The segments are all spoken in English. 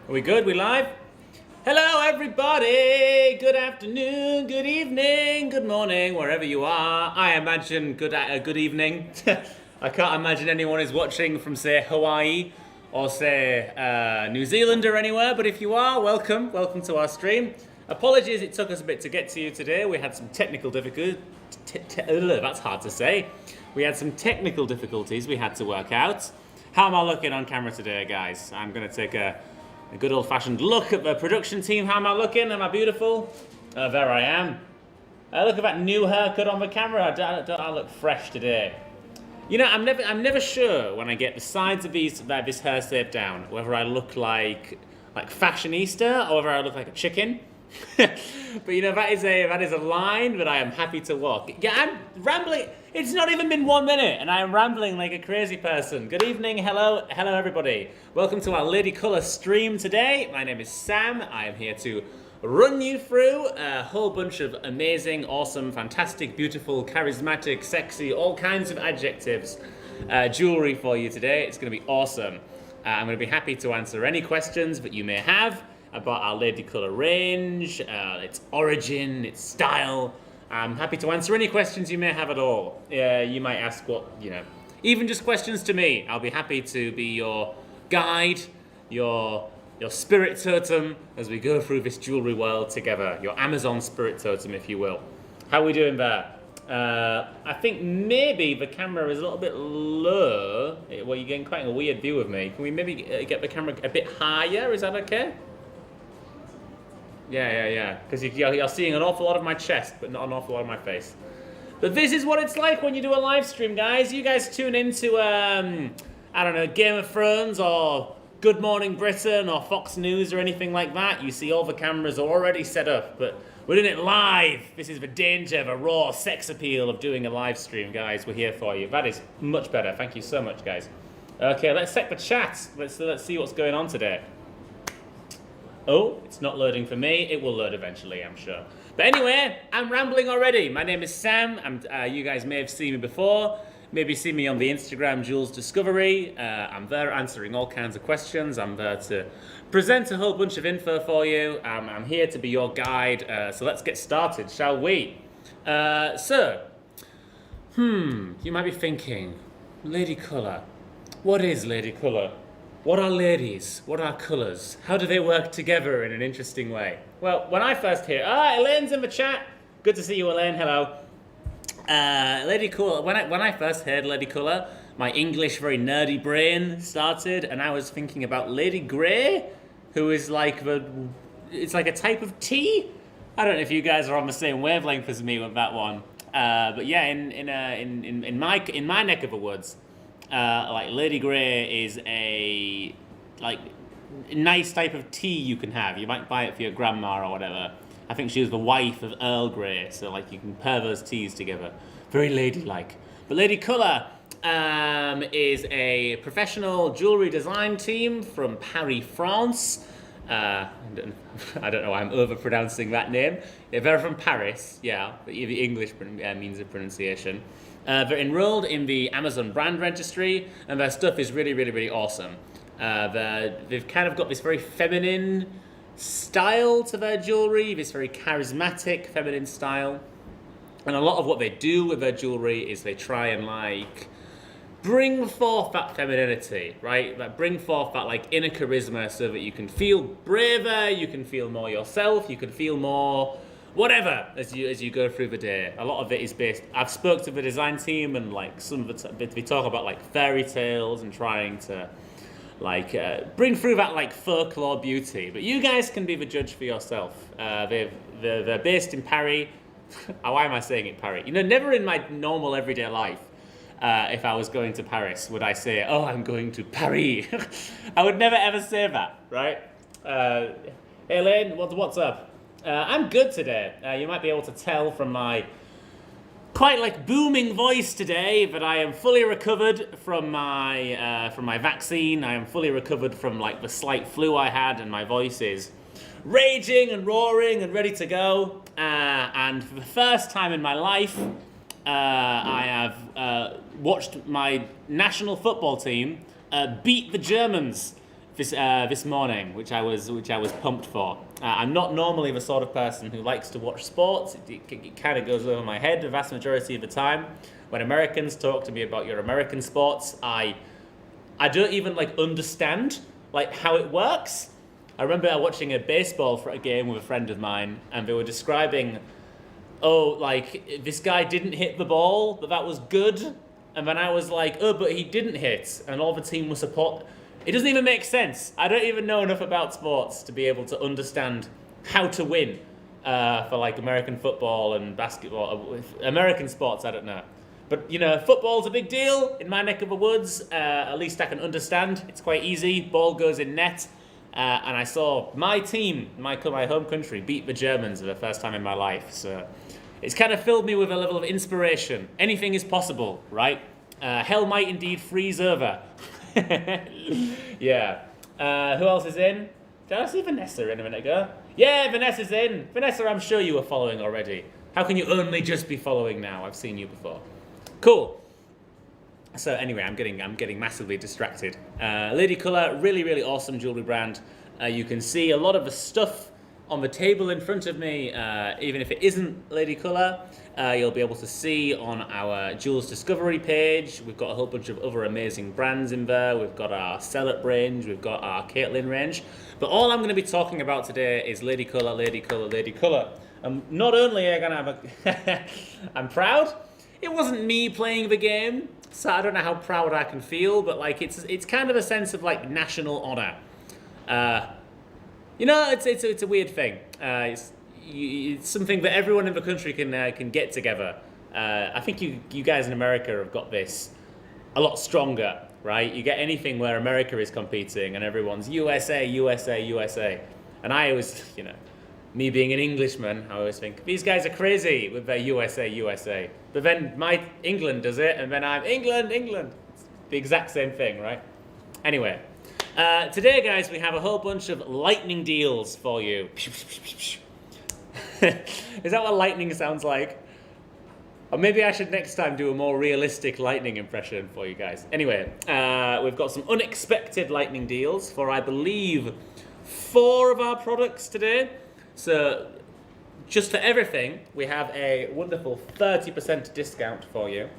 Are we good? We live? Hello, everybody. Good afternoon, good evening, good morning, wherever you are. I imagine good evening. I can't imagine anyone is watching from, say, Hawaii or, say, New Zealand or anywhere. But if you are, welcome. Welcome to our stream. Apologies, it took us a bit to get to you today. We had some technical difficulties. That's hard to say. We had some technical difficulties we had to work out. How am I looking on camera today, guys? I'm going to take a good old-fashioned look at the production team. How am I looking? Am I beautiful? There I am. Look at that new haircut on the camera. I look fresh today. You know, I'm never sure when I get the sides of this hair shape down whether I look like fashionista or whether I look like a chicken. But you know, that is a line that I am happy to walk. Yeah, I'm rambling. It's not even been 1 minute, and I am rambling like a crazy person. Good evening, hello everybody. Welcome to our Lady Colour stream today. My name is Sam. I am here to run you through a whole bunch of amazing, awesome, fantastic, beautiful, charismatic, sexy, all kinds of adjectives, jewelry for you today. It's going to be awesome. I'm going to be happy to answer any questions that you may have about our Lady Colour range, its origin, its style. I'm happy to answer any questions you may have at all. You might ask even just questions to me. I'll be happy to be your guide, your spirit totem as we go through this jewelry world together. Your Amazon spirit totem, if you will. How are we doing there? I think maybe the camera is a little bit low. Well, you're getting quite a weird view of me. Can we maybe get the camera a bit higher? Is that okay? Yeah. Because you're seeing an awful lot of my chest, but not an awful lot of my face. But this is what it's like when you do a live stream, guys. You guys tune into, I don't know, Game of Thrones or Good Morning Britain or Fox News or anything like that. You see all the cameras are already set up, but we're doing it live. This is the danger, the raw sex appeal of doing a live stream, guys. We're here for you. That is much better. Thank you so much, guys. Okay, let's set the chat. Let's see what's going on today. Oh, it's not loading for me. It will load eventually, I'm sure. But anyway, I'm rambling already. My name is Sam. You guys may have seen me before. Maybe see me on the Instagram Jules Discovery. I'm there answering all kinds of questions. I'm there to present a whole bunch of info for you. I'm here to be your guide. So let's get started, shall we? You might be thinking, Lady Colour. What is Lady Colour? What are ladies? What are colours? How do they work together in an interesting way? Well, when I first hear... Elaine's in the chat. Good to see you, Elaine. Hello. Lady Colour. When I first heard Lady Colour, my English, very nerdy brain started, and I was thinking about Lady Grey, who is it's like a type of tea. I don't know if you guys are on the same wavelength as me with that one. But yeah, in my neck of the woods, Lady Grey is a nice type of tea you can have. You might buy it for your grandma or whatever. I think she was the wife of Earl Grey, so you can pair those teas together. Very ladylike. But Lady Colour is a professional jewelry design team from Paris, France. I don't know why I'm overpronouncing that name. Yeah, they're from Paris, yeah, the English means of pronunciation. They're enrolled in the Amazon brand registry, and their stuff is really, really, really awesome. They've kind of got this very feminine style to their jewelry, this very charismatic feminine style. And a lot of what they do with their jewelry is they try and bring forth that femininity, right? Bring forth that inner charisma so that you can feel braver, you can feel more yourself, you can feel more whatever as you go through the day. A lot of it is based... I've spoke to the design team, and some of we talk about fairy tales and trying to bring through that folklore beauty. But you guys can be the judge for yourself. They're based in Paris. Why am I saying it Paris? Never in my normal everyday life, if I was going to Paris, would I say, "Oh, I'm going to Paris." I would never ever say that, right? Hey, Elaine, what's up? I'm good today. You might be able to tell from my quite booming voice today that I am fully recovered from my vaccine. I am fully recovered from the slight flu I had, and my voice is raging and roaring and ready to go. And for the first time in my life, I have watched my national football team beat the Germans this morning, which I was pumped for. I'm not normally the sort of person who likes to watch sports. It kind of goes over my head the vast majority of the time. When Americans talk to me about your American sports, I don't even like understand like how it works. I remember watching a baseball for a game with a friend of mine, and they were describing, oh, like this guy didn't hit the ball, but that was good. And then I was like, oh, but he didn't hit, and all the team was support. It doesn't even make sense. I don't even know enough about sports to be able to understand how to win for like American football and basketball. American sports, I don't know. But, you know, football's a big deal in my neck of the woods. At least I can understand. It's quite easy. Ball goes in net. And I saw my team, my home country, beat the Germans for the first time in my life. So it's kind of filled me with a level of inspiration. Anything is possible, right? Hell might indeed freeze over. Yeah. Who else is in? Did I see Vanessa in a minute ago? Yeah, Vanessa's in. Vanessa, I'm sure you were following already. How can you only just be following now? I've seen you before. Cool. So anyway, I'm getting massively distracted. Lady Colour, really, really awesome jewelry brand. You can see a lot of the stuff on the table in front of me, even if it isn't Lady Colour. You'll be able to see on our Jewels Discovery page. We've got a whole bunch of other amazing brands in there. We've got our Celeb range, we've got our Caitlin range. But all I'm going to be talking about today is Lady Colour, Lady Colour, Lady Colour. Not only am I going to have a... I'm proud. It wasn't me playing the game, so I don't know how proud I can feel, but like it's kind of a sense of like national honour. You know, it's a weird thing. It's something that everyone in the country can get together. I think you guys in America have got this a lot stronger, right? You get anything where America is competing and everyone's USA, USA, USA. And I always, you know, me being an Englishman, I always think, these guys are crazy with their USA, USA. But then my England does it, and then I'm England, England. It's the exact same thing, right? Anyway, today, guys, we have a whole bunch of lightning deals for you. Is that what lightning sounds like? Or maybe I should next time do a more realistic lightning impression for you guys. Anyway, we've got some unexpected lightning deals for, I believe, 4 of our products today. So, just for everything, we have a wonderful 30% discount for you,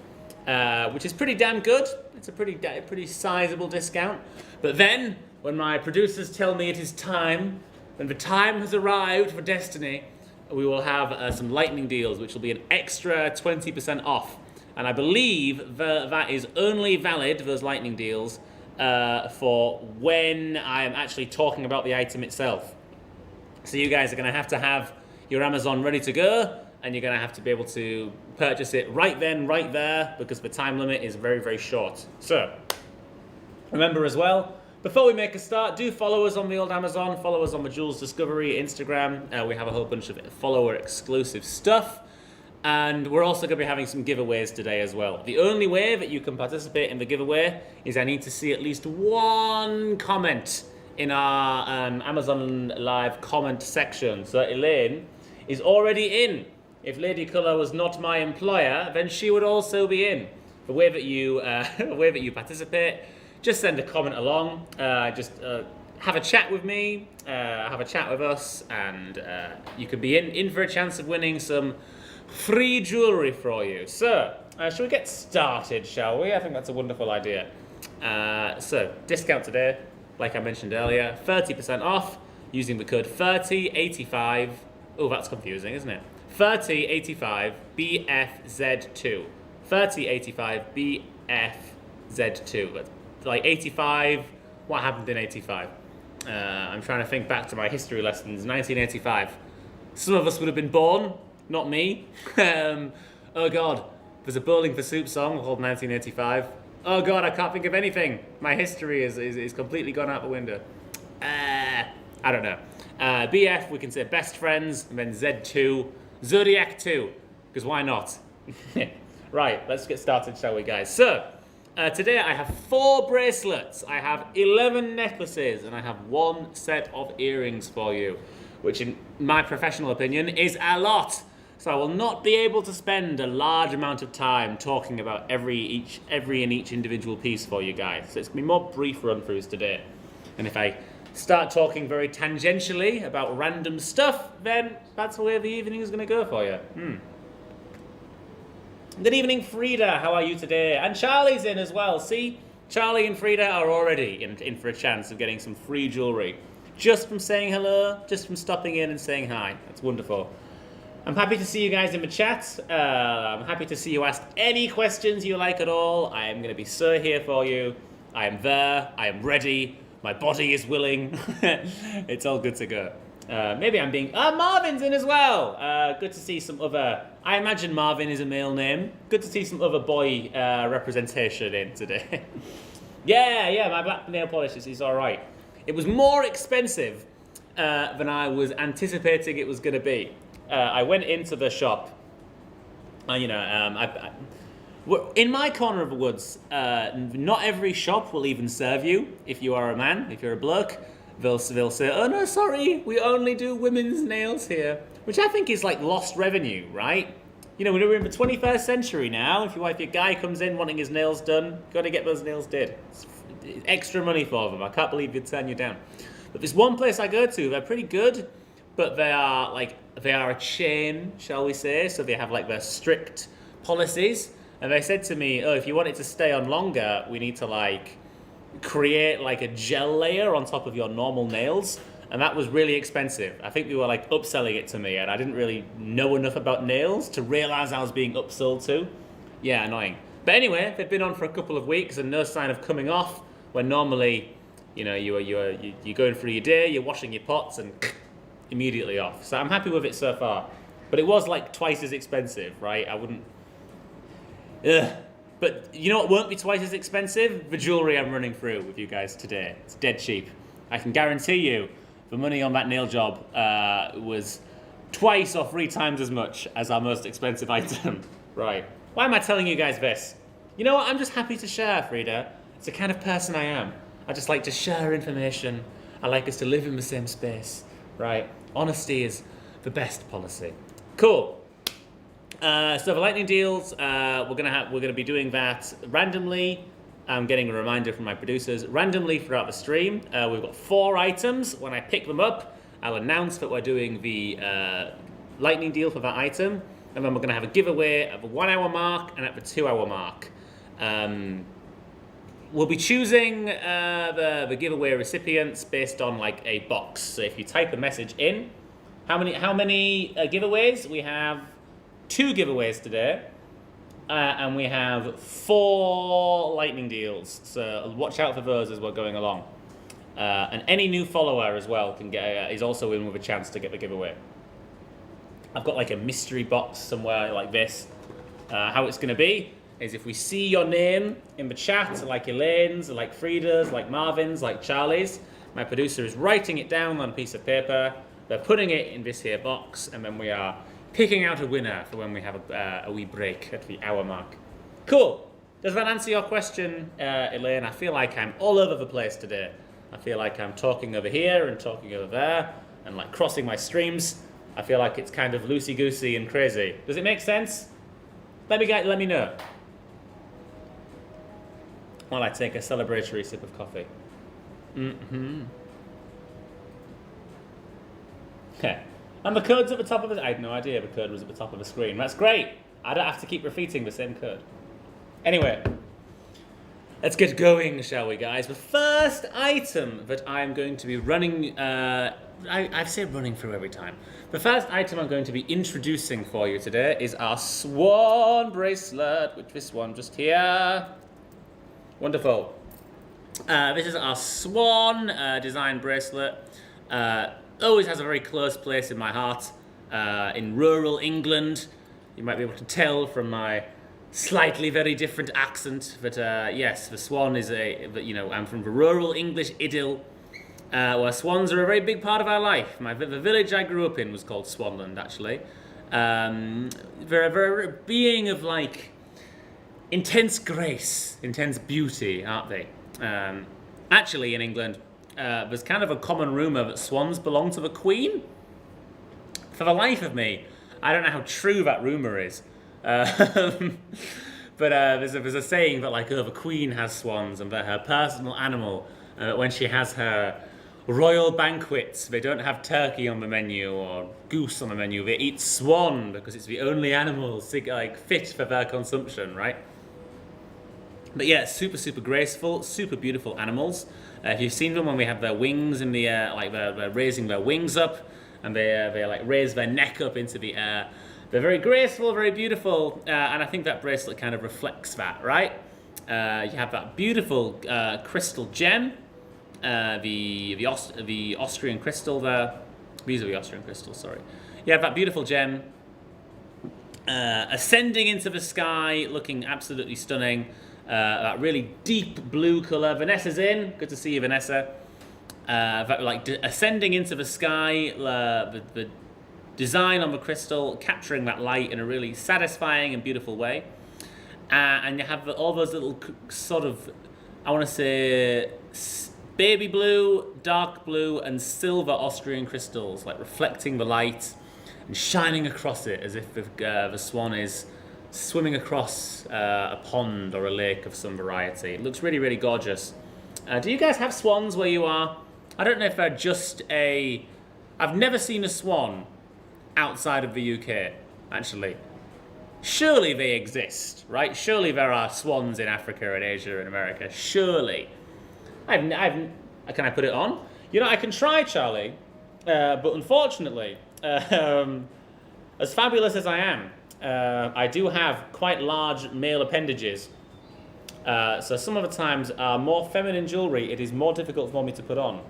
which is pretty damn good. It's a pretty sizable discount. But then, when my producers tell me it is time, when the time has arrived for Destiny, we will have some lightning deals, which will be an extra 20% off. And I believe that is only valid, those lightning deals, for when I am actually talking about the item itself. So you guys are going to have your Amazon ready to go, and you're going to have to be able to purchase it right then, right there, because the time limit is very, very short. So, remember as well, before we make a start, do follow us on the old Amazon, follow us on the Jewels Discovery Instagram. We have a whole bunch of follower-exclusive stuff, and we're also going to be having some giveaways today as well. The only way that you can participate in the giveaway is I need to see at least 1 comment in our Amazon Live comment section. So Elaine is already in. If Lady Colour was not my employer, then she would also be in. The way that you participate, just send a comment along. Just have a chat with me, have a chat with us, and you could be in for a chance of winning some free jewellery for you. So, shall we get started, shall we? I think that's a wonderful idea. So, discount today. Like I mentioned earlier, 30% off using the code 3085. Oh, that's confusing, isn't it? 3085 BFZ2. 3085 BFZ2. But like 85, what happened in 85? I'm trying to think back to my history lessons. 1985. Some of us would have been born, not me. Oh God, there's a Bowling for Soup song called 1985. Oh God, I can't think of anything. My history is completely gone out the window. I don't know. BF, we can say best friends, and then Z2, Zodiac 2, because why not? Right, let's get started, shall we, guys? So, today I have 4 bracelets, I have 11 necklaces, and I have 1 set of earrings for you, which in my professional opinion is a lot. So I will not be able to spend a large amount of time talking about every and each individual piece for you guys. So it's going to be more brief run-throughs today. And if I start talking very tangentially about random stuff, then that's the way the evening is going to go for you. Good evening, Frida. How are you today? And Charlie's in as well. See, Charlie and Frida are already in for a chance of getting some free jewelry. Just from saying hello, just from stopping in and saying hi. That's wonderful. I'm happy to see you guys in the chat. I'm happy to see you ask any questions you like at all. I am going to be so here for you. I am there. I am ready. My body is willing. It's all good to go. Maybe I'm being... Marvin's in as well. Good to see some other... I imagine Marvin is a male name. Good to see some other boy representation in today. Yeah, my black nail polish is all right. It was more expensive than I was anticipating it was going to be. I went into the shop. In my corner of the woods, not every shop will even serve you. If you are a man, if you're a bloke, they'll say, "Oh no, sorry, we only do women's nails here," which I think is like lost revenue, right? You know, we're in the 21st century now. If your guy comes in wanting his nails done, got to get those nails did. It's extra money for them. I can't believe you'd turn you down. But there's one place I go to. They're pretty good, but they are a chain, shall we say? So they have like their strict policies. And they said to me, "Oh, if you want it to stay on longer, we need to like create like a gel layer on top of your normal nails." And that was really expensive. I think they were like upselling it to me, and I didn't really know enough about nails to realize I was being upsold to. Yeah, annoying. But anyway, they've been on for a couple of weeks and no sign of coming off. When normally, you know, you're going through your day, you're washing your pots, and immediately off. So I'm happy with it so far. But it was like twice as expensive, right? I wouldn't. Ugh. But you know what won't be twice as expensive? The jewelry I'm running through with you guys today. It's dead cheap. I can guarantee you the money on that nail job was twice or 3 times as much as our most expensive item. Right. Why am I telling you guys this? You know what? I'm just happy to share, Frida. It's the kind of person I am. I just like to share information. I like us to live in the same space. Right. Honesty is the best policy. Cool. So the lightning deals, we're gonna be doing that randomly. I'm getting a reminder from my producers randomly throughout the stream. We've got 4 items. When I pick them up, I'll announce that we're doing the lightning deal for that item, and then we're gonna have a giveaway at the 1 hour mark and at the 2 hour mark. We'll be choosing the giveaway recipients based on like a box. So if you type a message in, how many giveaways? We have 2 giveaways today, and we have 4 lightning deals. So watch out for those as we're going along. And any new follower as well can get is also in with a chance to get the giveaway. I've got like a mystery box somewhere like this. How it's going to be is if we see your name in the chat, like Elaine's, like Frida's, like Marvin's, like Charlie's, my producer is writing it down on a piece of paper. They're putting it in this here box, and then we are picking out a winner for when we have a wee break at the hour mark. Cool. Does that answer your question, Elaine? I feel like I'm all over the place today. I feel like I'm talking over here and talking over there and like crossing my streams. I feel like it's kind of loosey-goosey and crazy. Does it make sense? Let me know. While I take a celebratory sip of coffee. Okay. And the code's at the top of it. I had no idea the code was at the top of the screen. That's great. I don't have to keep repeating the same code. Anyway, let's get going, shall we, guys? The first item that I'm going to be running, I've said running through every time. The first item I'm going to be introducing for you today is our swan bracelet, with this one just here. Wonderful. This is our swan design bracelet. Always has a very close place in my heart. In rural England, you might be able to tell from my slightly very different accent that yes, the swan is I'm from the rural English idyll, where swans are a very big part of our life. The village I grew up in was called Swanland, actually. They're a being of like intense grace, intense beauty, aren't they? Actually, in England, there's kind of a common rumour that swans belong to the Queen. For the life of me, I don't know how true that rumour is. But there's a saying that like, the Queen has swans and that her personal animal when she has her royal banquets, they don't have turkey on the menu or goose on the menu. They eat swan because it's the only animal like fit for their consumption, right? But yeah, super graceful, super beautiful animals. If you've seen them when they have their wings in the air, like they're raising their wings up, and they like raise their neck up into the air. They're very graceful, very beautiful, and I think that bracelet kind of reflects that, right? You have that beautiful crystal gem, the Austrian crystal there. These are the Austrian crystals, sorry. You have that beautiful gem ascending into the sky, looking absolutely stunning. That really deep blue colour. Vanessa's in. Good to see you, Vanessa. Ascending into the sky, the design on the crystal, capturing that light in a really satisfying and beautiful way. And you have all those little sort of, I want to say, baby blue, dark blue, and silver Austrian crystals, like reflecting the light and shining across it as if the swan is swimming across a pond or a lake of some variety. It looks really gorgeous. Do you guys have swans where you are? I don't know if they're just I've never seen a swan outside of the UK, actually. Surely they exist, right? Surely there are swans in Africa and Asia and America. Surely. Can I put it on? You know, I can try, Charlie, but unfortunately, as fabulous as I am, I do have quite large male appendages. So some of the times, more feminine jewellery, it is more difficult for me to put on.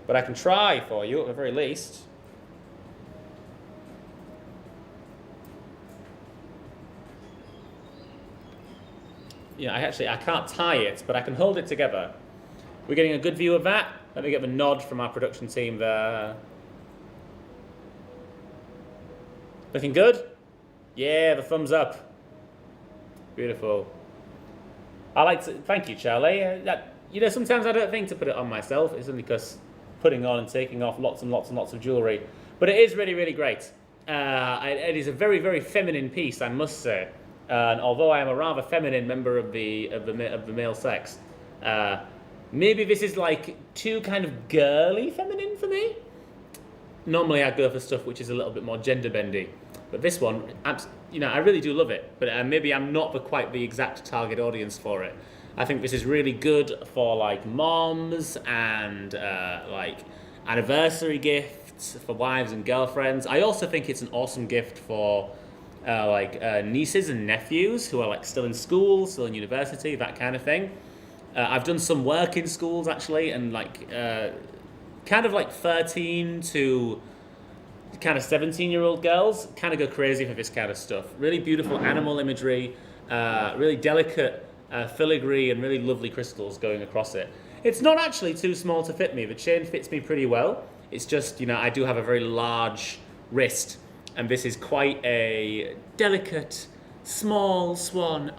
But I can try for you, at the very least. Yeah, I can't tie it, but I can hold it together. We're getting a good view of that. Let me get the nod from our production team there. Looking good? Yeah, the thumbs up. Beautiful. Thank you, Charlie. Sometimes I don't think to put it on myself. It's only because putting on and taking off lots and lots of jewellery. But it is really great. It is a very feminine piece, I must say. And although I am a rather feminine member of the male sex, maybe this is like too kind of girly feminine for me. Normally I go for stuff which is a little bit more gender bendy, but this one, I really do love it. But maybe I'm not quite the exact target audience for it. I think this is really good for like moms and like anniversary gifts for wives and girlfriends. I also think it's an awesome gift for nieces and nephews who are like still in school, still in university, that kind of thing. I've done some work in schools actually, and like kind of like 13 to kind of 17-year-old girls kind of go crazy for this kind of stuff. Really beautiful animal imagery, really delicate filigree, and really lovely crystals going across it. It's not actually too small to fit me. The chain fits me pretty well. It's just, I do have a very large wrist, and this is quite a delicate, small swan.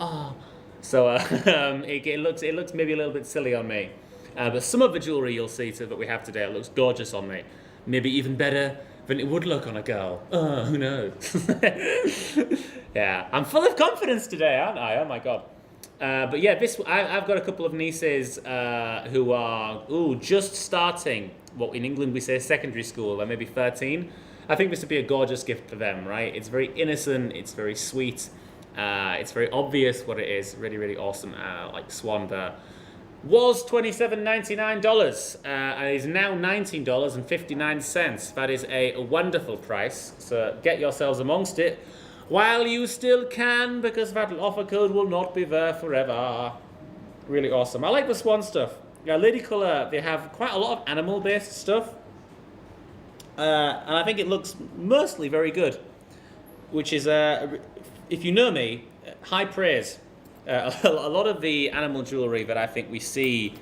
So it looks maybe a little bit silly on me. But some of the jewellery you'll see that we have today, it looks gorgeous on me. Maybe even better than it would look on a girl. Who knows? Yeah, I'm full of confidence today, aren't I? Oh my God. But yeah, I've got a couple of nieces who are just starting what in England we say secondary school. They're maybe 13. I think this would be a gorgeous gift for them, right? It's very innocent, it's very sweet, it's very obvious what it is. Really awesome, like swan there. Was $27.99 and is now $19.59. That is a wonderful price, so get yourselves amongst it while you still can, because that offer code will not be there forever. Really awesome. I like the swan stuff. Yeah, Lady Colour, they have quite a lot of animal-based stuff. And I think it looks mostly very good, which is, if you know me, high praise. A lot of the animal jewellery that I think we see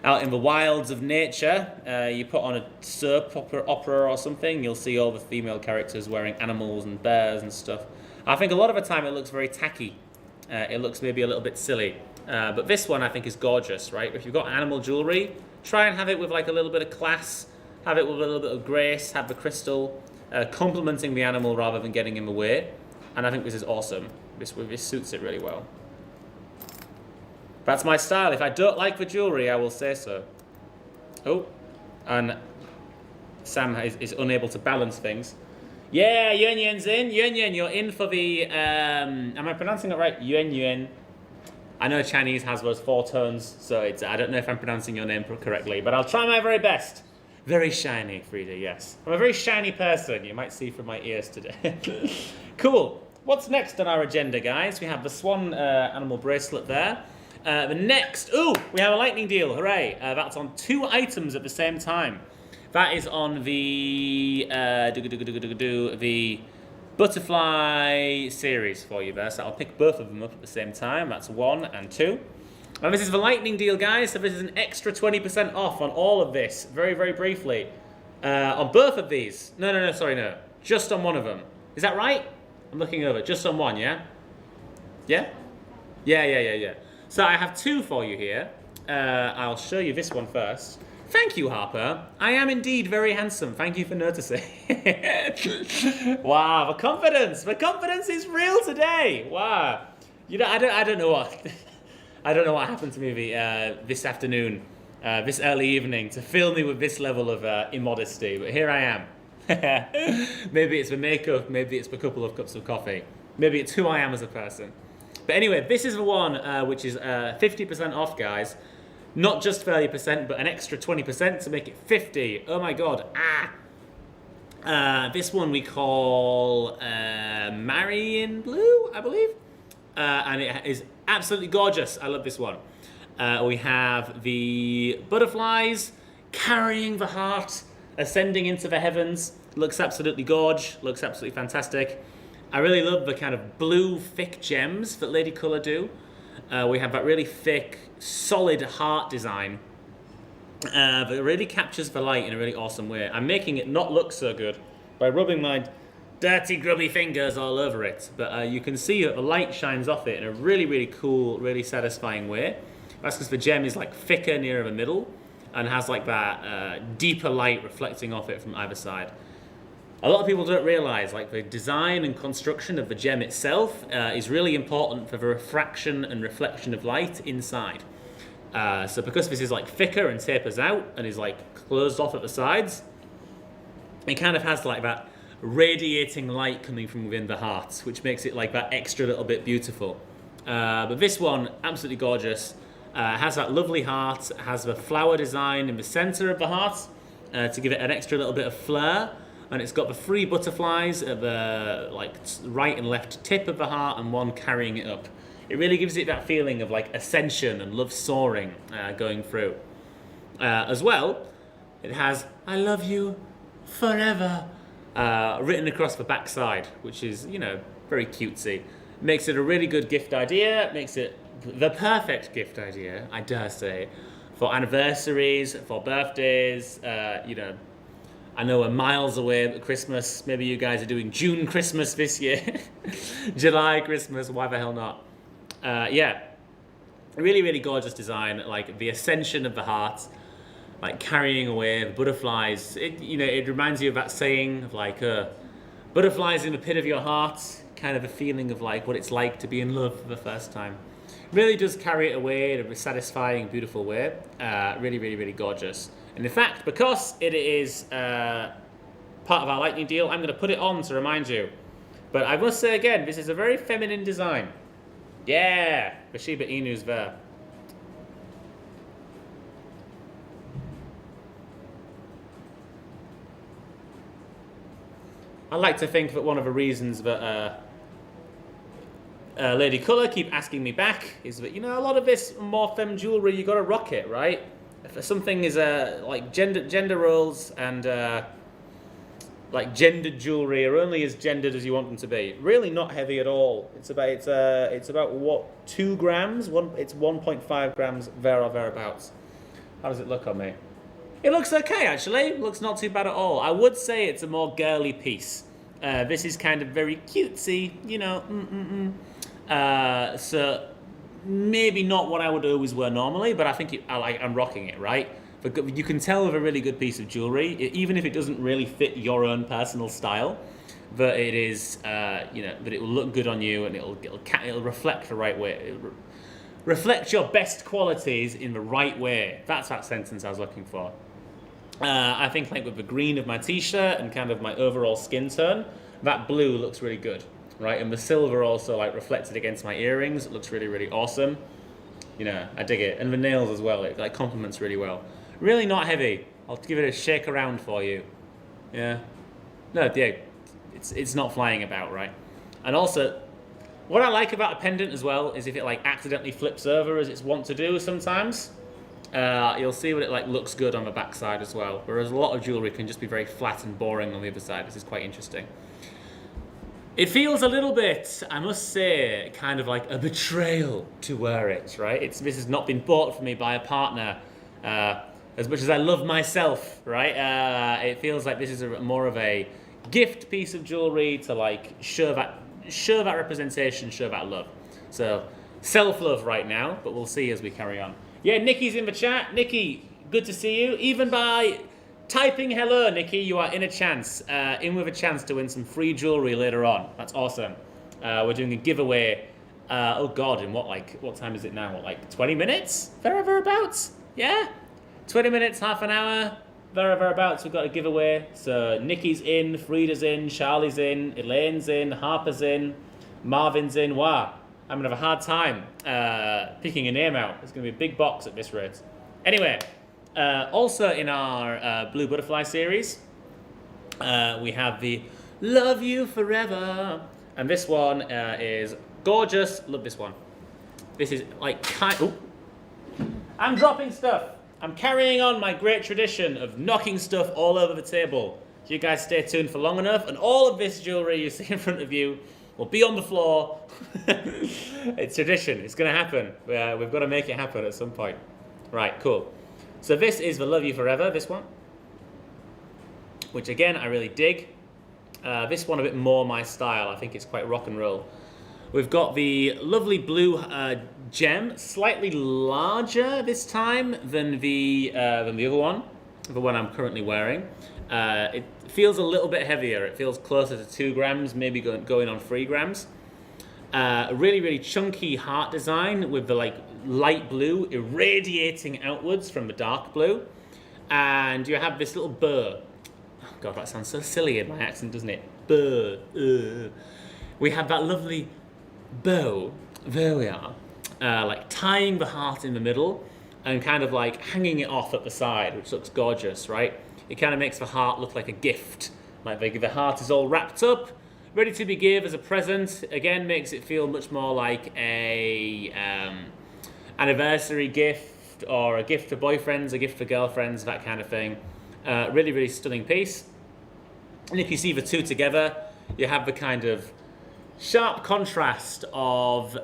out in the wilds of nature, you put on a soap opera or something, you'll see all the female characters wearing animals and bears and stuff. I think a lot of the time it looks very tacky. It looks maybe a little bit silly. But this one I think is gorgeous, right? If you've got animal jewellery, try and have it with like a little bit of class, have it with a little bit of grace, have the crystal complementing the animal rather than getting in the way. And I think this is awesome. This suits it really well. That's my style. If I don't like the jewelry, I will say so. Oh, and Sam is unable to balance things. Yeah, Yuen Yun's in. Yuen Yun, you're in for the, am I pronouncing it right? Yuen Yun. I know Chinese has those 4 tones, so I don't know if I'm pronouncing your name correctly, but I'll try my very best. Very shiny, Frida, yes. I'm a very shiny person, you might see from my ears today. Cool. What's next on our agenda, guys? We have the swan animal bracelet there. The next, we have a lightning deal, hooray. That's on 2 items at the same time. That is on the the butterfly series for you there. So I'll pick both of them up at the same time. That's 1 and 2. And this is the lightning deal, guys. So this is an extra 20% off on all of this. Very, very briefly. On both of these. No, sorry, no. Just on one of them. Is that right? I'm looking over. Just on one, yeah? Yeah? Yeah. So I have 2 for you here. I'll show you this one first. Thank you, Harper. I am indeed very handsome. Thank you for noticing. Wow, the confidence is real today. Wow. You know, I don't know what I don't know what happened to me this afternoon, this early evening, to fill me with this level of immodesty. But here I am. Maybe it's the makeup. Maybe it's the couple of cups of coffee. Maybe it's who I am as a person. But anyway, this is the one which is 50% off, guys. Not just 30%, but an extra 20% to make it 50. Oh my god. This one we call Marion Blue, I believe. And it is absolutely gorgeous. I love this one. We have the butterflies carrying the heart, ascending into the heavens. Looks absolutely gorge. Looks absolutely fantastic. I really love the kind of blue, thick gems that Lady Colour do. We have that really thick, solid heart design that really captures the light in a really awesome way. I'm making it not look so good by rubbing my dirty, grubby fingers all over it. But you can see that the light shines off it in a really, really cool, really satisfying way. That's because the gem is like thicker near the middle and has like that deeper light reflecting off it from either side. A lot of people don't realize like the design and construction of the gem itself is really important for the refraction and reflection of light inside. So because this is like thicker and tapers out and is like closed off at the sides, it kind of has like that radiating light coming from within the heart, which makes it like that extra little bit beautiful. But this one, absolutely gorgeous. Has that lovely heart, has the flower design in the center of the heart to give it an extra little bit of flair. And it's got the 3 butterflies at the like right and left tip of the heart and one carrying it up. It really gives it that feeling of like ascension and love soaring going through. As well, it has "I love you forever" written across the back side, which is, you know, very cutesy. Makes it a really good gift idea. Makes it the perfect gift idea, I dare say, for anniversaries, for birthdays, you know. I know we're miles away at Christmas. Maybe you guys are doing June Christmas this year. July Christmas, why the hell not? Yeah, really, really gorgeous design. Like the ascension of the heart, like carrying away the butterflies. It reminds you of that saying of like butterflies in the pit of your heart. Kind of a feeling of like what it's like to be in love for the first time. Really does carry it away in a satisfying, beautiful way. Really, really, really gorgeous. And in fact, because it is part of our lightning deal, I'm going to put it on to remind you. But I must say again, this is a very feminine design. Yeah, the Shiba Inu's there. I like to think that one of the reasons that Lady Colour keep asking me back is that, you know, a lot of this more femme jewellery, you got to rock it, right? If something is like gender roles and like gendered jewelry are only as gendered as you want them to be. Really not heavy at all. It's about what, 2 grams? It's 1.5 grams there or thereabouts. How does it look on me? It looks okay actually. It looks not too bad at all. I would say it's a more girly piece. This is kind of very cutesy, you know. So maybe not what I would always wear normally, but I think I'm rocking it, right? But you can tell with a really good piece of jewelry, even if it doesn't really fit your own personal style, that it is, that it will look good on you and it'll reflect the right way, reflect your best qualities in the right way. That's that sentence I was looking for. I think like with the green of my t-shirt and kind of my overall skin tone, that blue looks really good, right? And the silver also like reflected against my earrings, it looks really, really awesome. You know, I dig it. And the nails as well, it like complements really well. Really not heavy. I'll give it a shake around for you. Yeah. No, yeah, it's not flying about, right? And also, what I like about a pendant as well is if it like accidentally flips over as it's wont to do sometimes. You'll see what it like looks good on the back side as well. Whereas a lot of jewelry can just be very flat and boring on the other side. This is quite interesting. It feels a little bit, I must say, kind of like a betrayal to wear it, right? This has not been bought for me by a partner. As much as I love myself, right? It feels like this is more of a gift piece of jewelry to like show that representation, show that love. So self-love right now, but we'll see as we carry on. Yeah, Nikki's in the chat. Nikki, good to see you. Even by typing hello, Nikki, you are in a chance, in with a chance to win some free jewelry later on. That's awesome. We're doing a giveaway. Oh God, in what time is it now? What, like 20 minutes? Thereabouts? Yeah? 20 minutes, half an hour, thereabouts, we've got a giveaway. So Nikki's in, Frida's in, Charlie's in, Elaine's in, Harper's in, Marvin's in. Wow, I'm going to have a hard time picking a name out. It's going to be a big box at this rate. Anyway, also in our Blue Butterfly series, we have the Love You Forever. And this one is gorgeous. Love this one. This is like I'm dropping stuff. I'm carrying on my great tradition of knocking stuff all over the table. You guys stay tuned for long enough, and all of this jewelry you see in front of you will be on the floor. It's tradition. It's going to happen. We've got to make it happen at some point. Right, cool. So this is the Love You Forever, this one, which again, I really dig. This one a bit more my style. I think it's quite rock and roll. We've got the lovely blue gem, slightly larger this time than the other one, the one I'm currently wearing. It feels a little bit heavier. It feels closer to 2 grams, maybe going on 3 grams. A really, really chunky heart design with the like light blue irradiating outwards from the dark blue. And you have this little burr. Oh God, that sounds so silly in my accent, doesn't it? Burr. We have that lovely bow, there we are, like tying the heart in the middle and kind of like hanging it off at the side, which looks gorgeous, right? It kind of makes the heart look like a gift, like the heart is all wrapped up, ready to be given as a present. Again, makes it feel much more like a anniversary gift or a gift for boyfriends, a gift for girlfriends, that kind of thing. Really, really stunning piece. And if you see the two together, you have the kind of sharp contrast of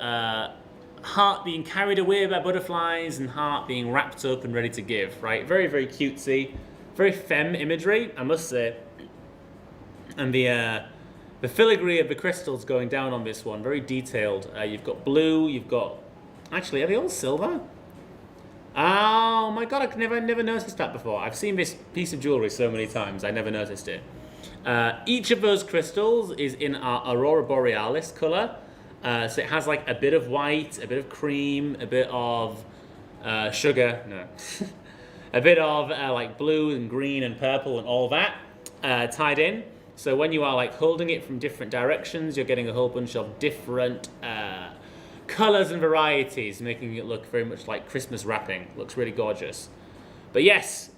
heart being carried away by butterflies and heart being wrapped up and ready to give, right? Very, very cutesy, very femme imagery, I must say. And the filigree of the crystals going down on this one, very detailed. You've got blue, you've got... Actually, are they all silver? Oh my God, I've never noticed that before. I've seen this piece of jewelry so many times, I never noticed it. Each of those crystals is in our Aurora Borealis color. So it has like a bit of white, a bit of cream, a bit of sugar, no. A bit of like blue and green and purple and all that tied in. So when you are like holding it from different directions, you're getting a whole bunch of different colors and varieties, making it look very much like Christmas wrapping. Looks really gorgeous. But yes,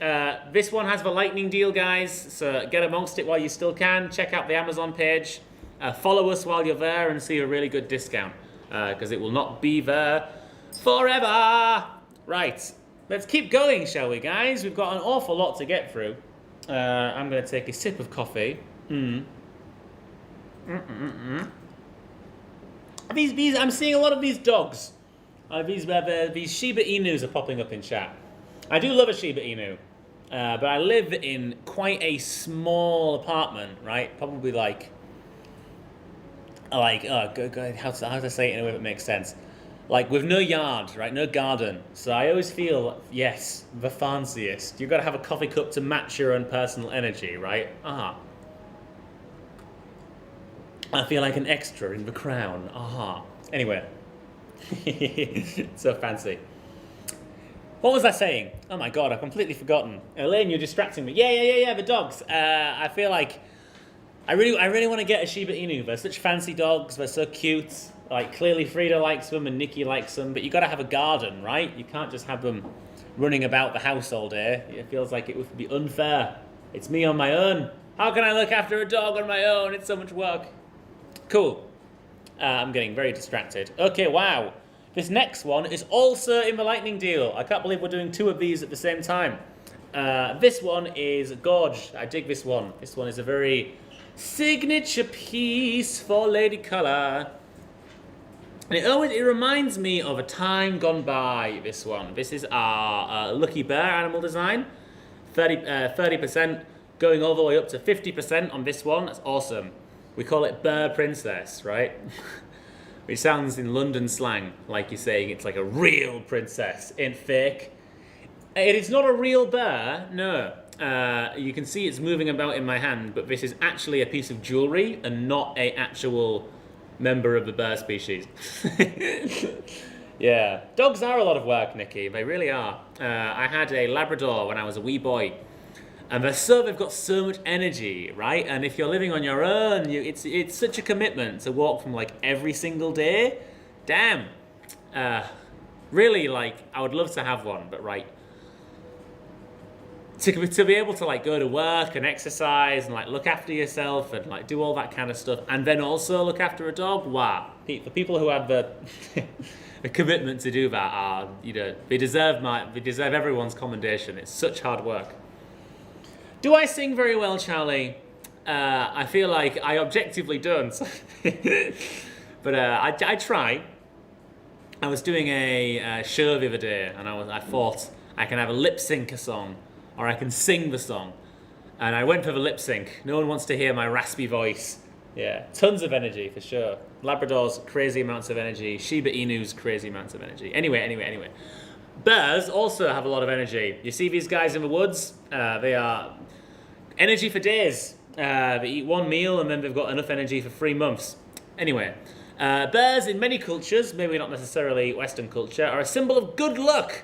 this one has the Lightning deal, guys, so get amongst it while you still can. Check out the Amazon page. Follow us while you're there and see a really good discount, because it will not be there forever. Right, let's keep going, shall we, guys? We've got an awful lot to get through. I'm going to take a sip of coffee. These, I'm seeing a lot of these dogs. These Shiba Inus are popping up in chat. I do love a Shiba Inu, but I live in quite a small apartment, right? Probably like how to say it in a way that makes sense? Like with no yard, right? No garden. So I always feel, yes, the fanciest. You've got to have a coffee cup to match your own personal energy, right? I feel like an extra in The Crown. Anyway, So fancy. What was I saying? Oh my god, I've completely forgotten. Elaine, you're distracting me. Yeah, the dogs. I feel like I really want to get a Shiba Inu. They're such fancy dogs, they're so cute. Like, clearly Frida likes them and Nikki likes them, but you gotta have a garden, right? You can't just have them running about the house all day. It feels like it would be unfair. It's me on my own. How can I look after a dog on my own? It's so much work. Cool. I'm getting very distracted. Okay, wow. This next one is also in the Lightning deal. I can't believe we're doing two of these at the same time. This one is gorge. I dig this one. This one is a very signature piece for Lady Colour. And it reminds me of a time gone by, this one. This is our Lucky Bear animal design. 30% going all the way up to 50% on this one. That's awesome. We call it Bear Princess, right? Which sounds in London slang like you're saying it's like a real princess, ain't fake. It is not a real bear, no. You can see it's moving about in my hand, but this is actually a piece of jewellery and not an actual member of the bear species. Yeah, dogs are a lot of work, Nikki. They really are. I had a Labrador when I was a wee boy. And they've got so much energy, right? And if you're living on your own, it's such a commitment to walk from like every single day. Damn. Really, like, I would love to have one, but right. To be able to like go to work and exercise and like look after yourself and like do all that kind of stuff, and then also look after a dog. Wow. The people who have the the commitment to do that are, they deserve everyone's commendation. It's such hard work. Do I sing very well, Charlie? I feel like I objectively don't. But I try. I was doing a show the other day, and I thought I can have a lip sync a song, or I can sing the song. And I went for the lip sync. No one wants to hear my raspy voice. Yeah, tons of energy for sure. Labradors, crazy amounts of energy. Shiba Inus, crazy amounts of energy. Anyway. Bears also have a lot of energy. You see these guys in the woods? They are energy for days. They eat one meal and then they've got enough energy for 3 months. Anyway, bears in many cultures, maybe not necessarily Western culture, are a symbol of good luck.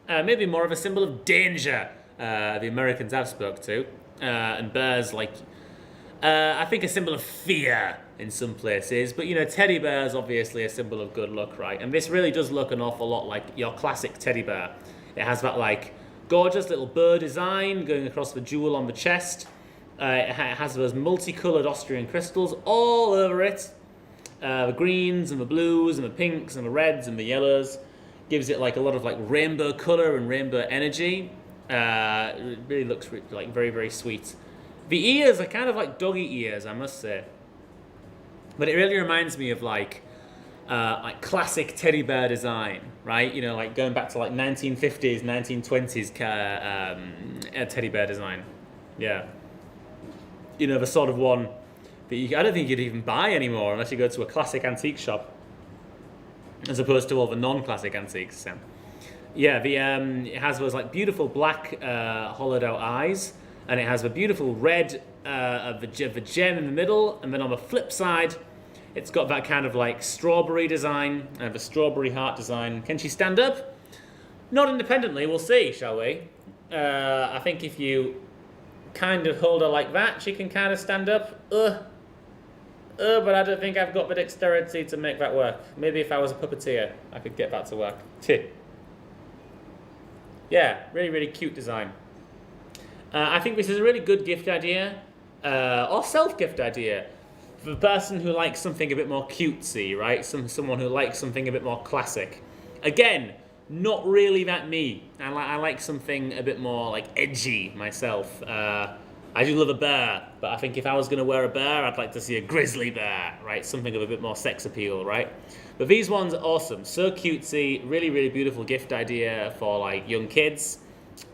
Maybe more of a symbol of danger. The Americans I've spoke to. And bears, I think a symbol of fear in some places. But, teddy bear's obviously a symbol of good luck, right? And this really does look an awful lot like your classic teddy bear. It has that, gorgeous little bow design going across the jewel on the chest. It has those multicolored Austrian crystals all over it. The greens and the blues and the pinks and the reds and the yellows. Gives it, a lot of, rainbow color and rainbow energy. It really looks, very, very sweet. The ears are kind of like doggy ears, I must say. But it really reminds me of classic teddy bear design, right? Going back to 1950s, 1920s teddy bear design. Yeah. The sort of one that I don't think you'd even buy anymore unless you go to a classic antique shop, as opposed to all the non-classic antiques. So. Yeah, it has those beautiful black hollowed out eyes. And it has the beautiful red of the gem in the middle, and then on the flip side, it's got that kind of strawberry design, the strawberry heart design. Can she stand up? Not independently, we'll see, shall we? I think if you kind of hold her like that, she can kind of stand up. But I don't think I've got the dexterity to make that work. Maybe if I was a puppeteer, I could get that to work. Yeah, really, really cute design. I think this is a really good gift idea, or self-gift idea, for the person who likes something a bit more cutesy, right? Someone who likes something a bit more classic. Again, not really that me. I like something a bit more edgy myself. I do love a bear, but I think if I was going to wear a bear, I'd like to see a grizzly bear, right? Something of a bit more sex appeal, right? But these ones are awesome, so cutesy, really, really beautiful gift idea for young kids.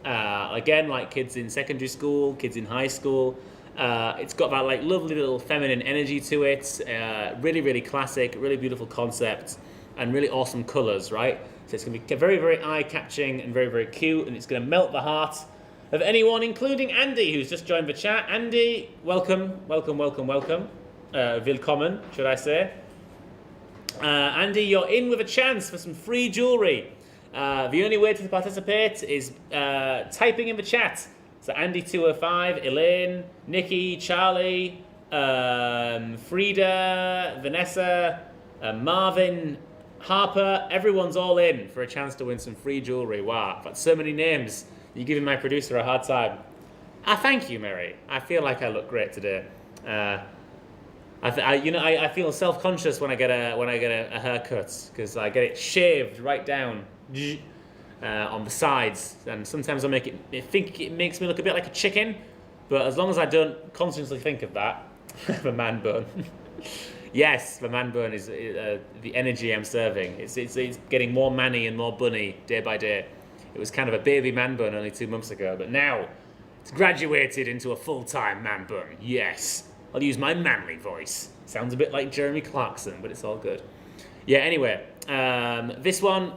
Again, kids in secondary school, kids in high school. It's got that lovely little feminine energy to it. Really, really classic, really beautiful concept, and really awesome colours, right? So it's going to be very, very eye-catching and very, very cute, and it's going to melt the heart of anyone, including Andy, who's just joined the chat. Andy, welcome. Willkommen, should I say. Andy, you're in with a chance for some free jewellery. The only way to participate is typing in the chat. So Andy205, Elaine, Nikki, Charlie, Frida, Vanessa, Marvin, Harper, everyone's all in for a chance to win some free jewellery. Wow, I've got so many names. You're giving my producer a hard time. Thank you, Mary. I feel like I look great today. I feel self-conscious when I get a haircut because I get it shaved right down on the sides, and sometimes I think it makes me look a bit like a chicken. But as long as I don't consciously think of that, the man bun. Yes, the man bun is the energy I'm serving. It's getting more manny and more bunny day by day. It was kind of a baby man bun only 2 months ago, but now it's graduated into a full-time man bun. Yes, I'll use my manly voice. Sounds a bit like Jeremy Clarkson, but it's all good. Yeah, anyway, this one,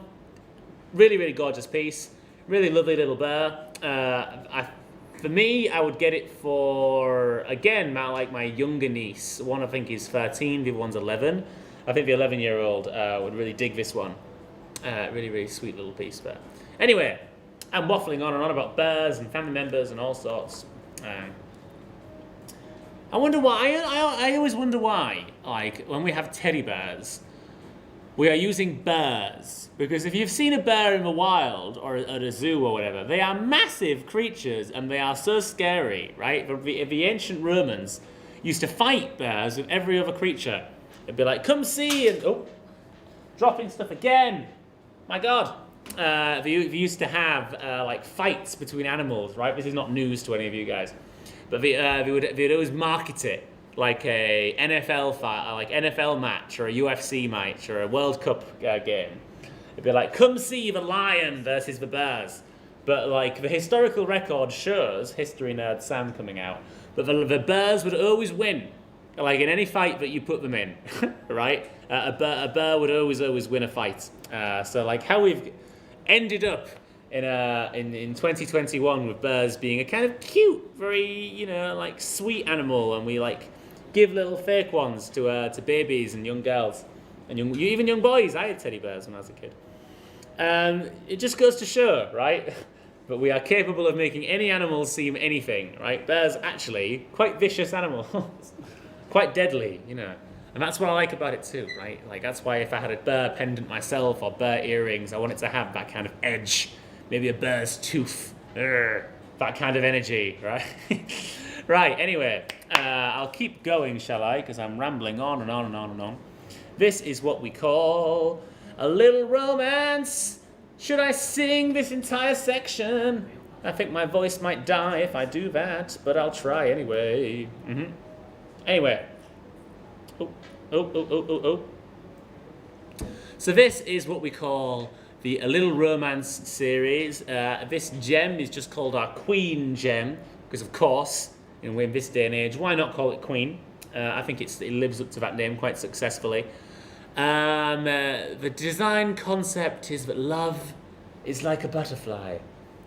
really, really gorgeous piece. Really lovely little bear. For me, I would get it for, again, my younger niece. One I think is 13, the other one's 11. I think the 11-year-old would really dig this one. Really, really sweet little piece there. Anyway, I'm waffling on and on about bears and family members and all sorts. I wonder why, I always wonder why, like, when we have teddy bears, we are using bears. Because if you've seen a bear in the wild or at a zoo or whatever, they are massive creatures and they are so scary, right? The ancient Romans used to fight bears with every other creature. They'd be like, come see, and dropping stuff again. My God. They used to have like fights between animals, right? This is not news to any of you guys. But they'd always market it like a NFL fight, like NFL match or a UFC match or a World Cup game. It'd be like, come see the lion versus the bears. But like the historical record shows, history nerd Sam coming out, but the bears would always win. Like in any fight that you put them in, right? A bear would always win a fight. So like how we've ended up in 2021 with bears being a kind of cute, very like sweet animal, and we like give little fake ones to babies and young girls and even young boys. I had teddy bears when I was a kid. It just goes to show, right? But we are capable of making any animal seem anything, right? Bears actually quite vicious animals, quite deadly, And that's what I like about it too, right? Like that's why if I had a bear pendant myself or bear earrings, I want it to have that kind of edge. Maybe a bear's tooth. That kind of energy, right? Right, anyway, I'll keep going, shall I? Because I'm rambling on and on and on and on. This is what we call a little romance. Should I sing this entire section? I think my voice might die if I do that, but I'll try anyway. Anyway. Oh. So this is what we call the A Little Romance series. This gem is just called our Queen gem, because of course, in this day and age, why not call it Queen? I think it lives up to that name quite successfully. The design concept is that love is like a butterfly.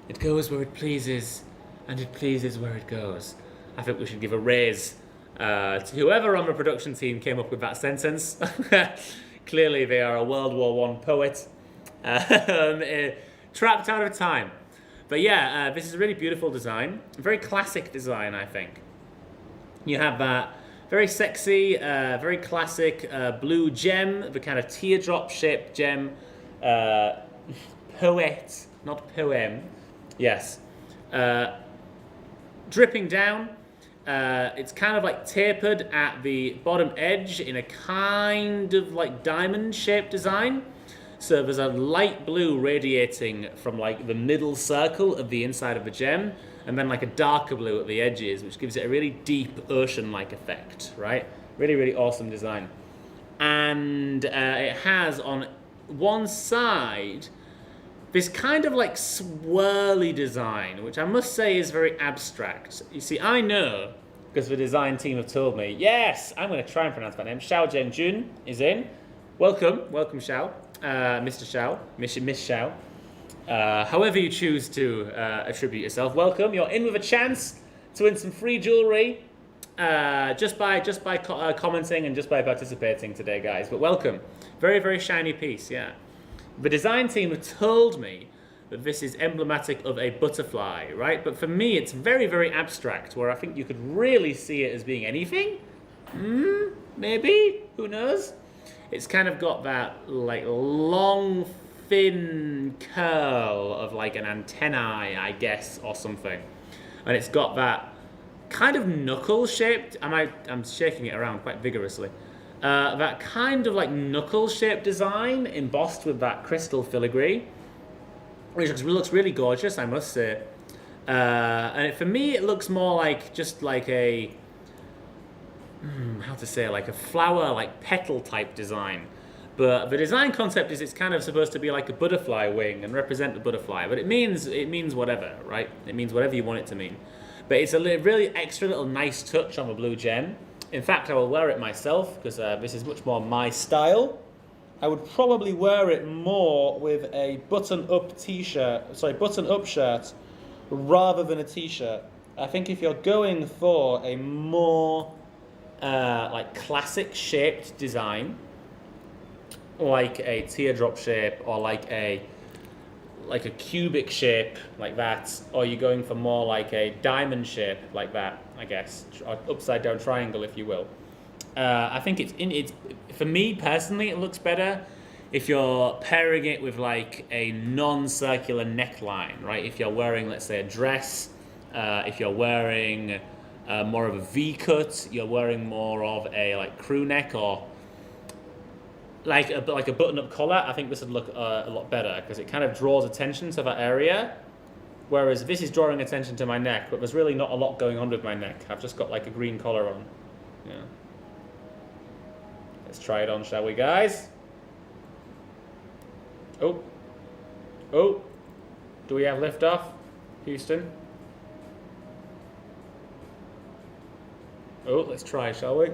It goes where it pleases, and it pleases where it goes. I think we should give a raise to whoever on the production team came up with that sentence. Clearly they are a World War I poet. Trapped out of time. But yeah, this is a really beautiful design. A very classic design, I think. You have that very sexy, very classic blue gem, the kind of teardrop shaped gem. Poet, not poem. Yes. Dripping down. It's kind of like tapered at the bottom edge in a kind of like diamond shaped design. So there's a light blue radiating from like the middle circle of the inside of the gem, and then like a darker blue at the edges, which gives it a really deep ocean-like effect, right? Really, really awesome design. And it has on one side this kind of like swirly design, which I must say is very abstract. You see, I know, because the design team have told me, yes, I'm going to try and pronounce my name. Xiao Zhengjun is in. Welcome Xiao. Mr. Xiao, Miss Xiao, however you choose to attribute yourself, welcome. You're in with a chance to win some free jewelry just by commenting and just by participating today, guys. But welcome. Very, very shiny piece, yeah. The design team have told me that this is emblematic of a butterfly, right? But for me, it's very, very abstract, where I think you could really see it as being anything. Maybe? Who knows? It's kind of got that, like, long, thin curl of, like, an antennae, I guess, or something. And it's got that kind of knuckle-shaped, I'm shaking it around quite vigorously. That kind of, like, knuckle-shaped design embossed with that crystal filigree, which looks really gorgeous, I must say. And for me, it looks more like just like a, how to say, like a flower, like petal type design. But the design concept is it's kind of supposed to be like a butterfly wing and represent the butterfly. But it means whatever, right? It means whatever you want it to mean. But it's a really extra little nice touch on the blue gem. In fact, I will wear it myself because this is much more my style. I would probably wear it more with a button-up shirt rather than a t-shirt. I think if you're going for a more like classic shaped design, like a teardrop shape or like a cubic shape like that, or you're going for more like a diamond shape like that, I guess, or upside down triangle, if you will. I think it's for me personally, it looks better if you're pairing it with like a non-circular neckline, right? If you're wearing, let's say, a dress, if you're wearing more of a V-cut, you're wearing more of a like crew neck or like a button-up collar, I think this would look a lot better because it kind of draws attention to that area. Whereas this is drawing attention to my neck, but there's really not a lot going on with my neck. I've just got like a green collar on. Yeah. Let's try it on, shall we, guys? Oh. Do we have liftoff, Houston? Oh, let's try, shall we?